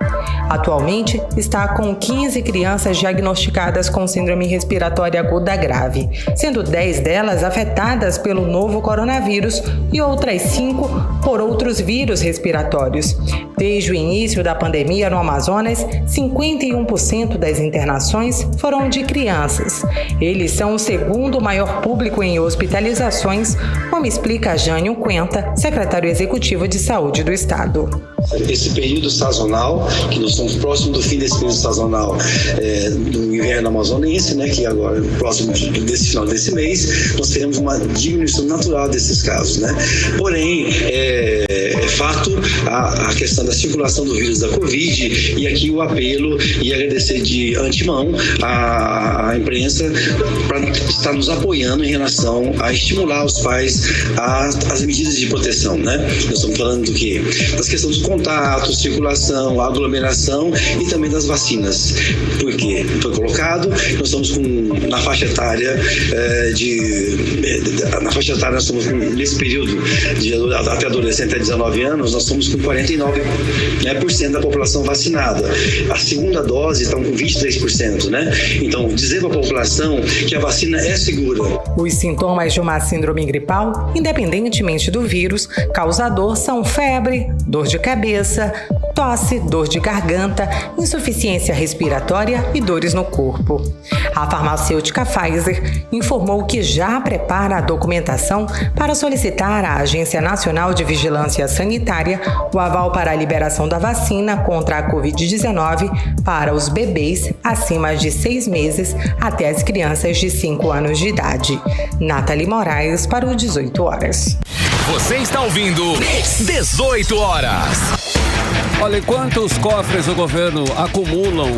atualmente está com 15 crianças diagnosticadas com síndrome respiratória aguda grave, sendo 10 delas afetadas pelo novo coronavírus e outras 5 por outros vírus respiratórios. Desde o início da pandemia no Amazonas, 51% das internações foram de crianças. Eles são o segundo maior público em hospitalizações, como explica Jânio Quenta, secretário executivo de Saúde do Estado. Esse período sazonal, que nós estamos próximo do fim desse período sazonal do inverno amazonense, né, que agora, próximo desse final desse mês, nós teremos uma diminuição natural desses casos, né? Porém, é fato a questão da circulação do vírus da Covid, e aqui o apelo e agradecer de antemão à imprensa para estar nos apoiando em relação a estimular os pais às medidas de proteção, né? Nós estamos falando do quê? Das questões de contato, circulação, aglomeração e também das vacinas. Por quê? Foi colocado, nós estamos na faixa etária nós estamos nesse período até adolescente, até 19 anos, nós estamos com 49% da população vacinada. A segunda dose está com 23%, né? Então, dizer para a população que a vacina é segura. Os sintomas de uma síndrome gripal, independentemente do vírus causador, são febre, dor de cabeça, tosse, dor de garganta, insuficiência respiratória e dores no corpo. A farmacêutica Pfizer informou que já prepara a documentação para solicitar à Agência Nacional de Vigilância Sanitária o aval para a liberação da vacina contra a Covid-19 para os bebês acima de 6 meses até as crianças de 5 anos de idade. Nathalie Moraes para o 18 horas. Você está ouvindo 18 horas. Olha, enquanto os cofres do governo acumulam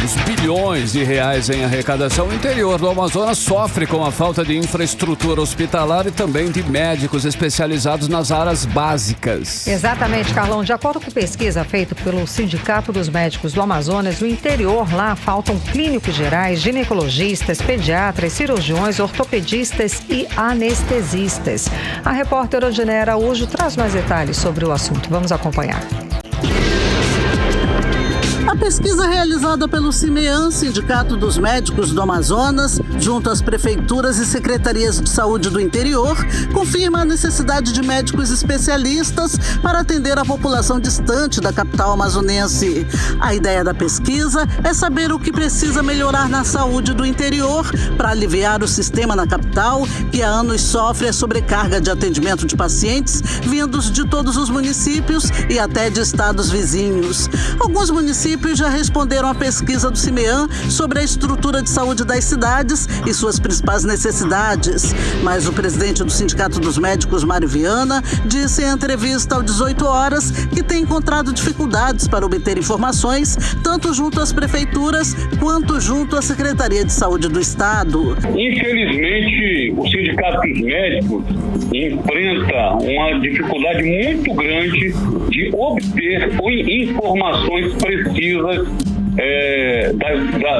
os bilhões de reais em arrecadação, o interior do Amazonas sofre com a falta de infraestrutura hospitalar e também de médicos especializados nas áreas básicas. Exatamente, Carlão. De acordo com pesquisa feita pelo Sindicato dos Médicos do Amazonas, no interior lá faltam clínicos gerais, ginecologistas, pediatras, cirurgiões, ortopedistas e anestesistas. A repórter Odinê Araújo traz mais detalhes sobre o assunto. Vamos acompanhar. A pesquisa realizada pelo CIMEAN, Sindicato dos Médicos do Amazonas, junto às prefeituras e secretarias de saúde do interior, confirma a necessidade de médicos especialistas para atender a população distante da capital amazonense. A ideia da pesquisa é saber o que precisa melhorar na saúde do interior para aliviar o sistema na capital, que há anos sofre a sobrecarga de atendimento de pacientes vindos de todos os municípios e até de estados vizinhos. Alguns municípios já responderam à pesquisa do CIMEAN sobre a estrutura de saúde das cidades e suas principais necessidades. Mas o presidente do Sindicato dos Médicos, Mário Viana, disse em entrevista ao 18 horas que tem encontrado dificuldades para obter informações, tanto junto às prefeituras quanto junto à Secretaria de Saúde do Estado. Infelizmente, o Sindicato dos Médicos enfrenta uma dificuldade muito grande de obter informações precisas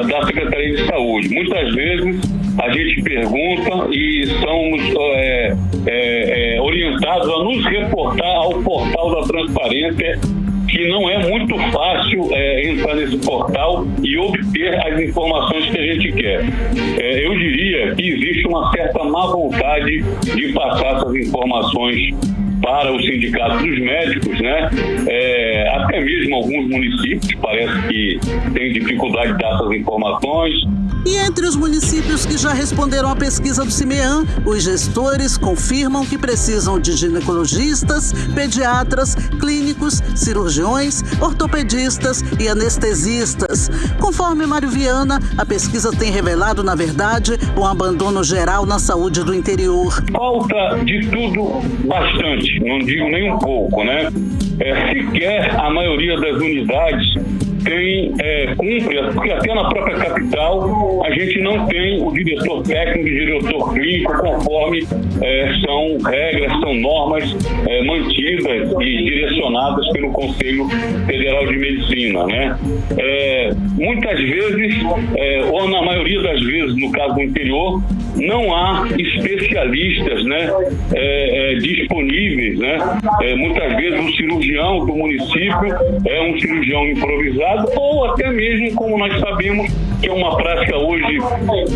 da Secretaria de Saúde. Muitas vezes a gente pergunta e somos orientados a nos reportar ao portal da transparência, que não é muito fácil entrar nesse portal e obter as informações que a gente quer. Eu diria que existe uma certa má vontade de passar essas informações para o Sindicato dos Médicos, né? Até mesmo alguns municípios parece que têm dificuldade de dar essas informações. E entre os municípios que já responderam à pesquisa do CIMEAN, os gestores confirmam que precisam de ginecologistas, pediatras, clínicos, cirurgiões, ortopedistas e anestesistas. Conforme Mário Viana, a pesquisa tem revelado, na verdade, um abandono geral na saúde do interior. Falta de tudo bastante, não digo nem um pouco, né? Sequer a maioria das unidades cumpre, porque até na própria capital a gente não tem o diretor técnico e diretor clínico conforme são regras, são normas mantidas e direcionadas pelo Conselho Federal de Medicina, né? Muitas vezes, ou na maioria das vezes, no caso do interior, não há especialistas, né, disponíveis, né? Muitas vezes o cirurgião do município é um cirurgião improvisado, ou até mesmo, como nós sabemos, que é uma prática hoje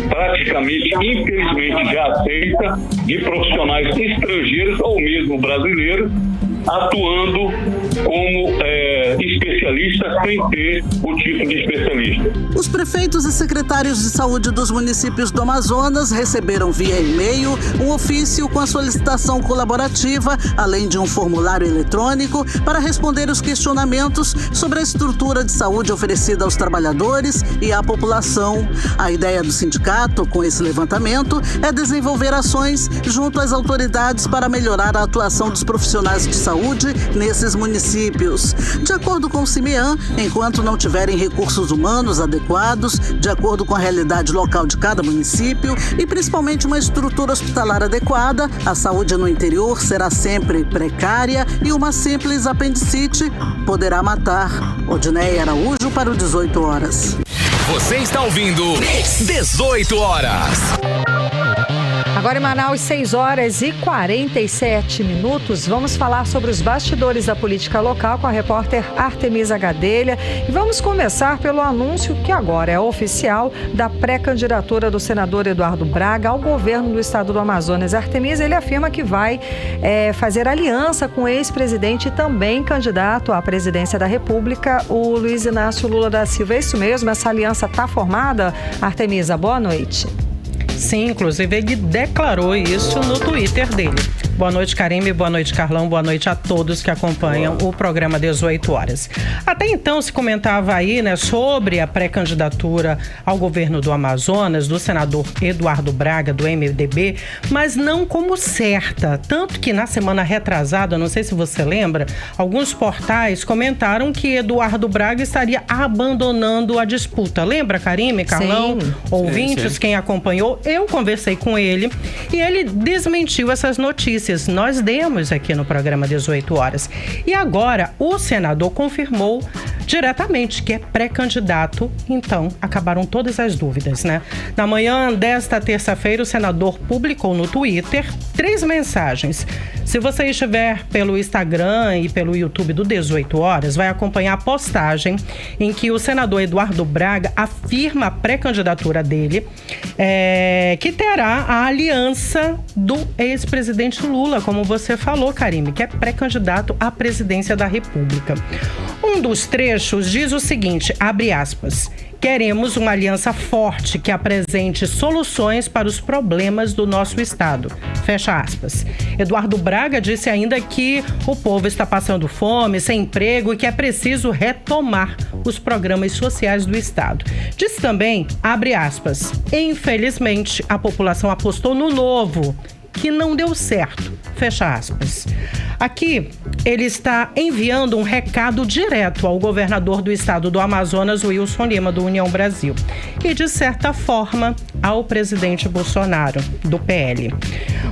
praticamente, infelizmente, já aceita, de profissionais estrangeiros ou mesmo brasileiros, atuando como especialistas sem ter o título de especialista. Os prefeitos e secretários de saúde dos municípios do Amazonas receberam via e-mail um ofício com a solicitação colaborativa, além de um formulário eletrônico para responder os questionamentos sobre a estrutura de saúde oferecida aos trabalhadores e à população. A ideia do sindicato com esse levantamento é desenvolver ações junto às autoridades para melhorar a atuação dos profissionais de saúde nesses municípios. De acordo com o CIMEAN, enquanto não tiverem recursos humanos adequados, de acordo com a realidade local de cada município e principalmente uma estrutura hospitalar adequada, a saúde no interior será sempre precária e uma simples apendicite poderá matar. Odineia Araújo para o 18 horas. Você está ouvindo 18 horas. Agora em Manaus, 6 horas e 47 minutos. Vamos falar sobre os bastidores da política local com a repórter Artemisa Gadelha. E vamos começar pelo anúncio, que agora é oficial, da pré-candidatura do senador Eduardo Braga ao governo do estado do Amazonas. Artemisa, ele afirma que vai fazer aliança com o ex-presidente e também candidato à presidência da República, o Luiz Inácio Lula da Silva. É isso mesmo? Essa aliança está formada? Artemisa, boa noite. Sim, inclusive ele declarou isso no Twitter dele. Boa noite, Karime, boa noite, Carlão, boa noite a todos que acompanham o programa 18 horas. Até então se comentava aí, né, sobre a pré-candidatura ao governo do Amazonas, do senador Eduardo Braga, do MDB, mas não como certa. Tanto que na semana retrasada, não sei se você lembra, alguns portais comentaram que Eduardo Braga estaria abandonando a disputa. Lembra, Karime, Carlão? Sim. Ouvintes, sim. Quem acompanhou, eu conversei com ele e ele desmentiu essas notícias. Nós demos aqui no programa 18 horas. E agora o senador confirmou diretamente que é pré-candidato, então acabaram todas as dúvidas, né? Na manhã desta terça-feira, o senador publicou no Twitter 3 mensagens. Se você estiver pelo Instagram e pelo YouTube do 18 horas, vai acompanhar a postagem em que o senador Eduardo Braga afirma a pré-candidatura dele, que terá a aliança do ex-presidente Lula, como você falou, Karime, que é pré-candidato à presidência da República. Um dos trechos diz o seguinte, abre aspas: queremos uma aliança forte que apresente soluções para os problemas do nosso estado. Fecha aspas. Eduardo Braga disse ainda que o povo está passando fome, sem emprego e que é preciso retomar os programas sociais do estado. Disse também, abre aspas, infelizmente a população apostou no novo, que não deu certo. Fecha aspas. Aqui, ele está enviando um recado direto ao governador do estado do Amazonas, Wilson Lima, do União Brasil, e, de certa forma, ao presidente Bolsonaro, do PL.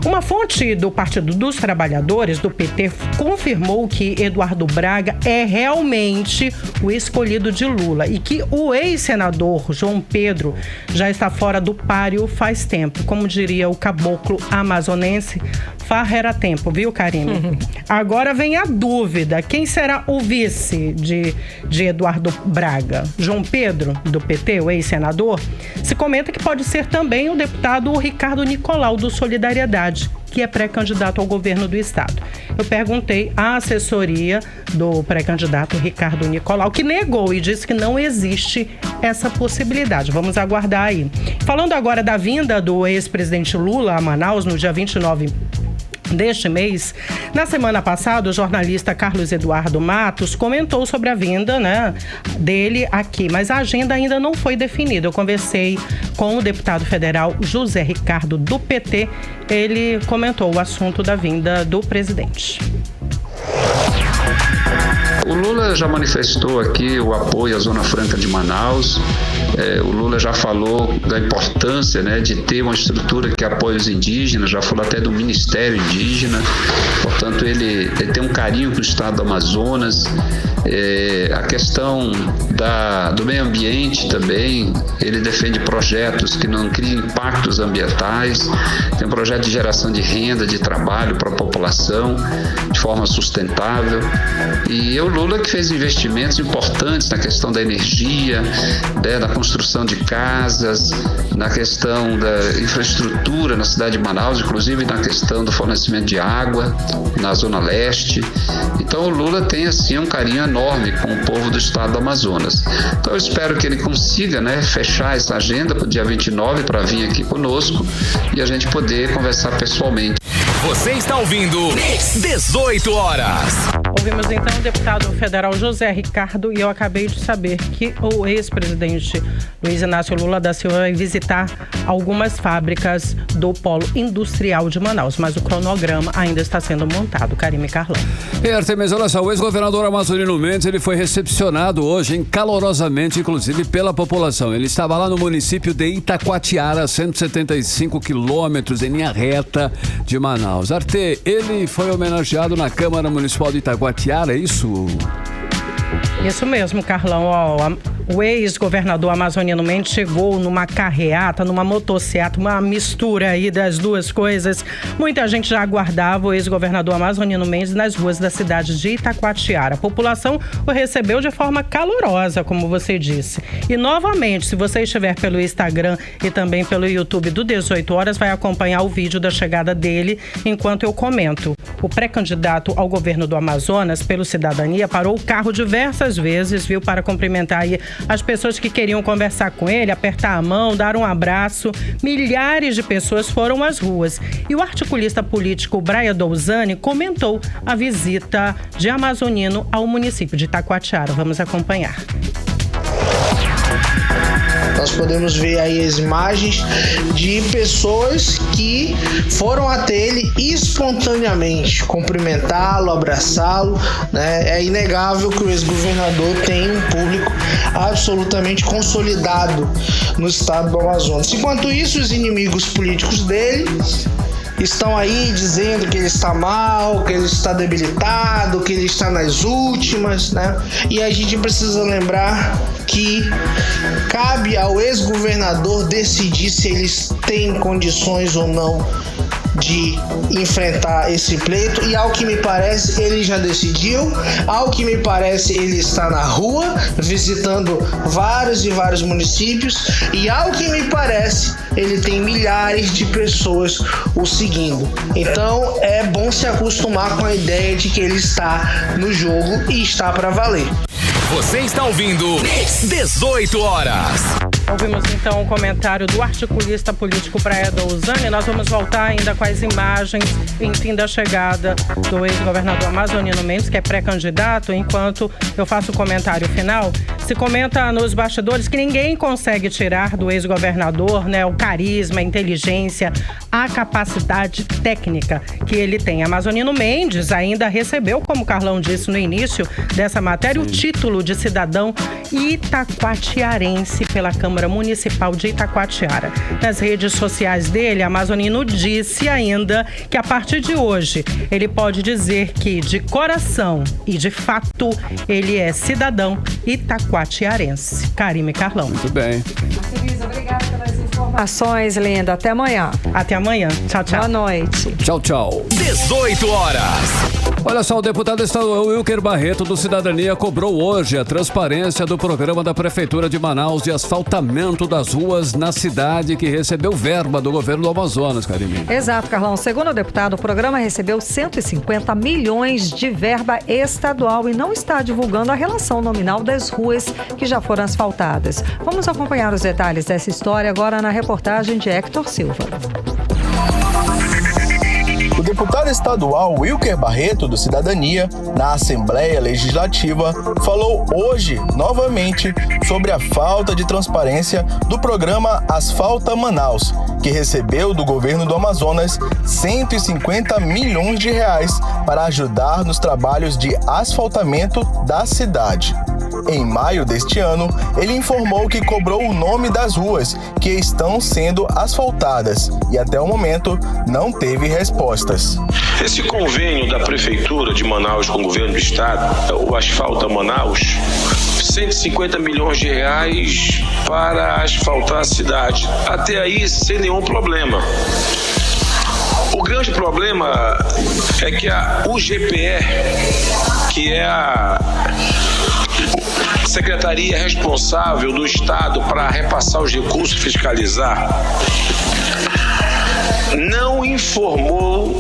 Uma fonte do Partido dos Trabalhadores, do PT, confirmou que Eduardo Braga é realmente o escolhido de Lula e que o ex-senador João Pedro já está fora do páreo faz tempo. Como diria o caboclo amazonense, farra era tempo, viu, Karime? Agora vem a dúvida, quem será o vice de Eduardo Braga? João Pedro, do PT, o ex-senador? Se comenta que pode ser também o deputado Ricardo Nicolau, do Solidariedade, que é pré-candidato ao governo do estado. Eu perguntei à assessoria do pré-candidato Ricardo Nicolau, que negou e disse que não existe essa possibilidade. Vamos aguardar aí. Falando agora da vinda do ex-presidente Lula a Manaus no dia 29 deste mês, na semana passada, o jornalista Carlos Eduardo Matos comentou sobre a vinda, dele aqui, mas a agenda ainda não foi definida. Eu conversei com o deputado federal José Ricardo, do PT. Ele comentou o assunto da vinda do presidente. O Lula já manifestou aqui o apoio à Zona Franca de Manaus. O Lula já falou da importância, de ter uma estrutura que apoie os indígenas, já falou até do Ministério Indígena. Portanto, ele tem um carinho com o estado do Amazonas. A questão do meio ambiente também, ele defende projetos que não criem impactos ambientais, tem um projeto de geração de renda, de trabalho para a população de forma sustentável. E o Lula que fez investimentos importantes na questão da energia, da construção de casas, na questão da infraestrutura na cidade de Manaus, inclusive na questão do fornecimento de água na Zona Leste. Então o Lula tem assim um carinho enorme com o povo do estado do Amazonas. Então eu espero que ele consiga fechar essa agenda para o dia 29 para vir aqui conosco e a gente poder conversar pessoalmente. Você está ouvindo 18 horas. Ouvimos então o deputado federal José Ricardo e eu acabei de saber que o ex-presidente Luiz Inácio Lula da Silva vai visitar algumas fábricas do Polo Industrial de Manaus, mas o cronograma ainda está sendo montado. Karime Carlão. Artemis, olha só, o ex-governador Amazonino Mendes, ele foi recepcionado hoje calorosamente, inclusive pela população. Ele estava lá no município de Itacoatiara, 175 quilômetros em linha reta de Manaus. Arte, ele foi homenageado na Câmara Municipal de Itacoatiara, é isso? Isso mesmo, Carlão. O ex-governador amazonino Mendes chegou numa carreata, numa motocicleta, uma mistura aí das duas coisas. Muita gente já aguardava o ex-governador amazonino Mendes nas ruas da cidade de Itacoatiara. A população o recebeu de forma calorosa, como você disse. E novamente, se você estiver pelo Instagram e também pelo YouTube do 18 Horas, vai acompanhar o vídeo da chegada dele enquanto eu comento. O pré-candidato ao governo do Amazonas, pelo Cidadania, parou o carro diversas vezes, para cumprimentar aí as pessoas que queriam conversar com ele, apertar a mão, dar um abraço. Milhares de pessoas foram às ruas. E o articulista político Braia Douzani comentou a visita de amazonino ao município de Itacoatiara. Vamos acompanhar. Nós podemos ver aí as imagens de pessoas que foram até ele espontaneamente, cumprimentá-lo, abraçá-lo, É inegável que o ex-governador tem um público absolutamente consolidado no estado do Amazonas. Enquanto isso, os inimigos políticos dele estão aí dizendo que ele está mal, que ele está debilitado, que ele está nas últimas, E a gente precisa lembrar que cabe ao ex-governador decidir se eles têm condições ou não de enfrentar esse pleito, e ao que me parece ele já decidiu, ao que me parece ele está na rua visitando vários e vários municípios, e ao que me parece ele tem milhares de pessoas o seguindo. Então é bom se acostumar com a ideia de que ele está no jogo e está para valer. Você está ouvindo 18 Horas. Ouvimos então o comentário do articulista político Braia Douzani. Nós vamos voltar ainda com as imagens, enfim, da chegada do ex-governador amazonino Mendes, que é pré-candidato. Enquanto eu faço o comentário final, se comenta nos bastidores que ninguém consegue tirar do ex-governador, o carisma, a inteligência, a capacidade técnica que ele tem. Amazonino Mendes ainda recebeu, como o Carlão disse no início dessa matéria, o título de cidadão itacoatiarense pela Câmara Municipal de Itacoatiara. Nas redes sociais dele, Amazonino disse ainda que a partir de hoje ele pode dizer que de coração e de fato ele é cidadão itacoatiarense. Karime Carlão. Muito bem. Obrigada pelas informações, linda. Até amanhã. Até amanhã. Tchau, tchau. Boa noite. Tchau, tchau. 18 Horas. Olha só, o deputado estadual Wilker Barreto do Cidadania cobrou hoje a transparência do programa da Prefeitura de Manaus de asfaltamento das ruas na cidade, que recebeu verba do governo do Amazonas, Karine. Exato, Carlão. Segundo o deputado, o programa recebeu 150 milhões de verba estadual e não está divulgando a relação nominal das ruas que já foram asfaltadas. Vamos acompanhar os detalhes dessa história agora na reportagem de Hector Silva. O deputado estadual Wilker Barreto, do Cidadania, na Assembleia Legislativa, falou hoje, novamente, sobre a falta de transparência do programa Asfalta Manaus, que recebeu do governo do Amazonas 150 milhões de reais para ajudar nos trabalhos de asfaltamento da cidade. Em maio deste ano, ele informou que cobrou o nome das ruas que estão sendo asfaltadas e até o momento não teve respostas. Esse convênio da Prefeitura de Manaus com o governo do estado, o Asfalta Manaus, 150 milhões de reais para asfaltar a cidade. Até aí, sem nenhum problema. O grande problema é que a UGPE, que é a secretaria responsável do Estado para repassar os recursos e fiscalizar, não informou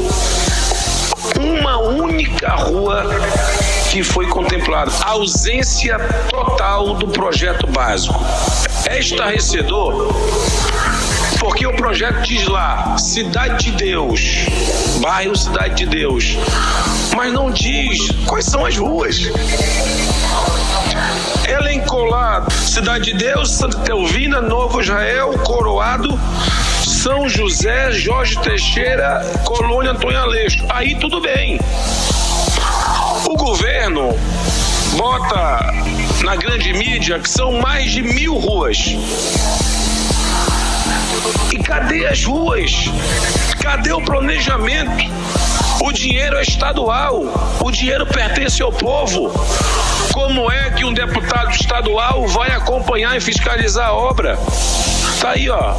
uma única rua que foi contemplada. A ausência total do projeto básico. É estarrecedor, porque o projeto diz lá, Cidade de Deus, bairro Cidade de Deus, mas não diz quais são as ruas. Elencou lá Cidade de Deus, Santa Teovina, Novo Israel, Coroado, São José, Jorge Teixeira, Colônia Antônio Aleixo. Aí tudo bem. O governo bota na grande mídia que são mais de 1.000 ruas. E cadê as ruas? Cadê o planejamento? O dinheiro é estadual, o dinheiro pertence ao povo. Como é que um deputado estadual vai acompanhar e fiscalizar a obra? Tá aí, ó.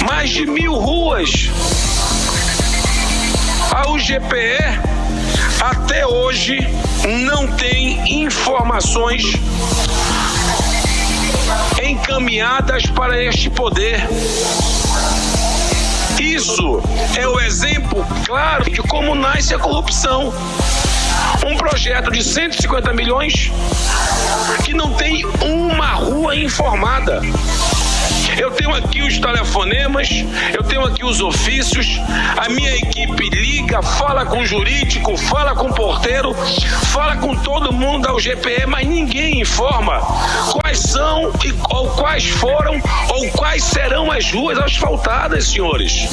Mais de 1.000 ruas. A UGPE até hoje não tem informações encaminhadas para este poder. Isso é o exemplo claro de como nasce a corrupção. Um projeto de 150 milhões que não tem uma rua informada. Eu tenho aqui os telefonemas, eu tenho aqui os ofícios, a minha equipe liga, fala com o jurídico, fala com o porteiro, fala com todo mundo da UGPE, mas ninguém informa quais são, ou quais foram, ou quais serão as ruas asfaltadas, senhores.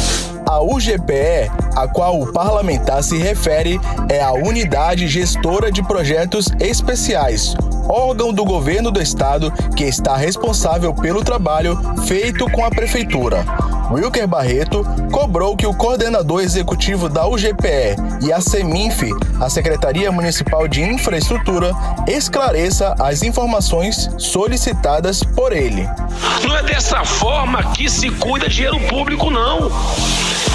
A UGPE, a qual o parlamentar se refere, é a Unidade Gestora de Projetos Especiais, órgão do governo do estado que está responsável pelo trabalho feito com a prefeitura. Wilker Barreto cobrou que o coordenador executivo da UGPE e a Seminf, a Secretaria Municipal de Infraestrutura, esclareça as informações solicitadas por ele. Não é dessa forma que se cuida de dinheiro público, não.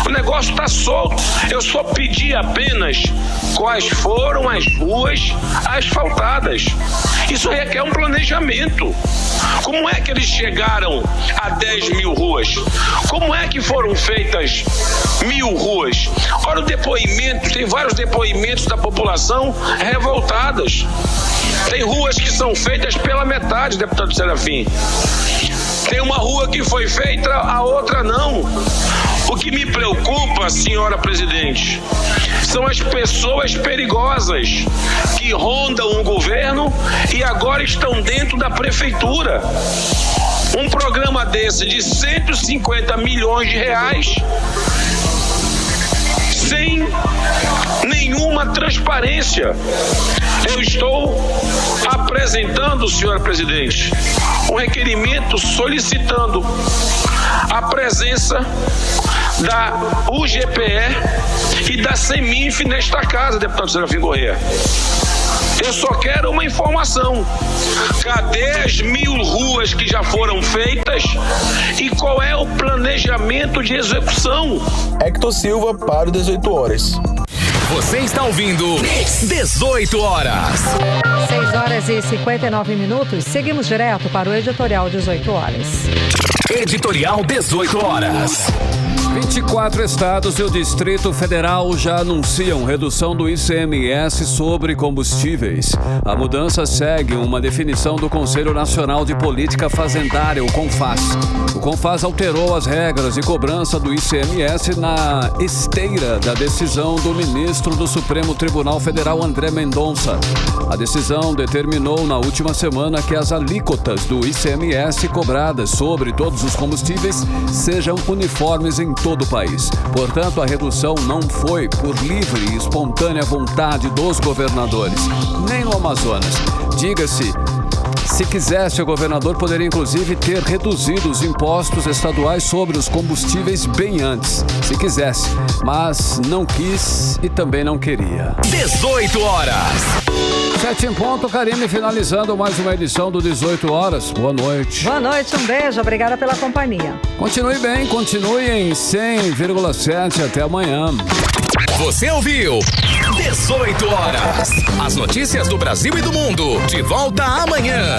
O negócio está solto. Eu só pedi apenas quais foram as ruas asfaltadas. Isso requer um planejamento. Como é que eles chegaram a 10.000 ruas? Como é que foram feitas 1.000 ruas? Olha o depoimento, tem vários depoimentos da população revoltadas. Tem ruas que são feitas pela metade, deputado Serafim. Tem uma rua que foi feita, a outra não. O que me preocupa, senhora presidente, são as pessoas perigosas que rondam o governo e agora estão dentro da prefeitura. Um programa desse de 150 milhões de reais sem nenhuma transparência. Eu estou apresentando, senhora presidente, um requerimento solicitando a presença da UGPE e da Seminf nesta casa, deputado Serafim Corrêa. Eu só quero uma informação. Cadê as 1.000 ruas que já foram feitas e qual é o planejamento de execução? Hector Silva para o 18 horas. Você está ouvindo 18 horas. 6 horas e 59 minutos. Seguimos direto para o Editorial 18 horas. Editorial 18 horas. 24 estados e o Distrito Federal já anunciam redução do ICMS sobre combustíveis. A mudança segue uma definição do Conselho Nacional de Política Fazendária, o CONFAS. O CONFAS alterou as regras de cobrança do ICMS na esteira da decisão do ministro do Supremo Tribunal Federal, André Mendonça. A decisão determinou na última semana que as alíquotas do ICMS cobradas sobre todos os combustíveis sejam uniformes em todo o país. Portanto, a redução não foi por livre e espontânea vontade dos governadores, nem no Amazonas. Diga-se, se quisesse, o governador poderia inclusive ter reduzido os impostos estaduais sobre os combustíveis bem antes, se quisesse, mas não quis e também não queria. 18 horas. 7 em ponto, Karime, finalizando mais uma edição do 18 horas. Boa noite. Boa noite, um beijo, obrigada pela companhia. Continue bem, continue em 100,7 até amanhã. Você ouviu 18 horas. As notícias do Brasil e do mundo. De volta amanhã.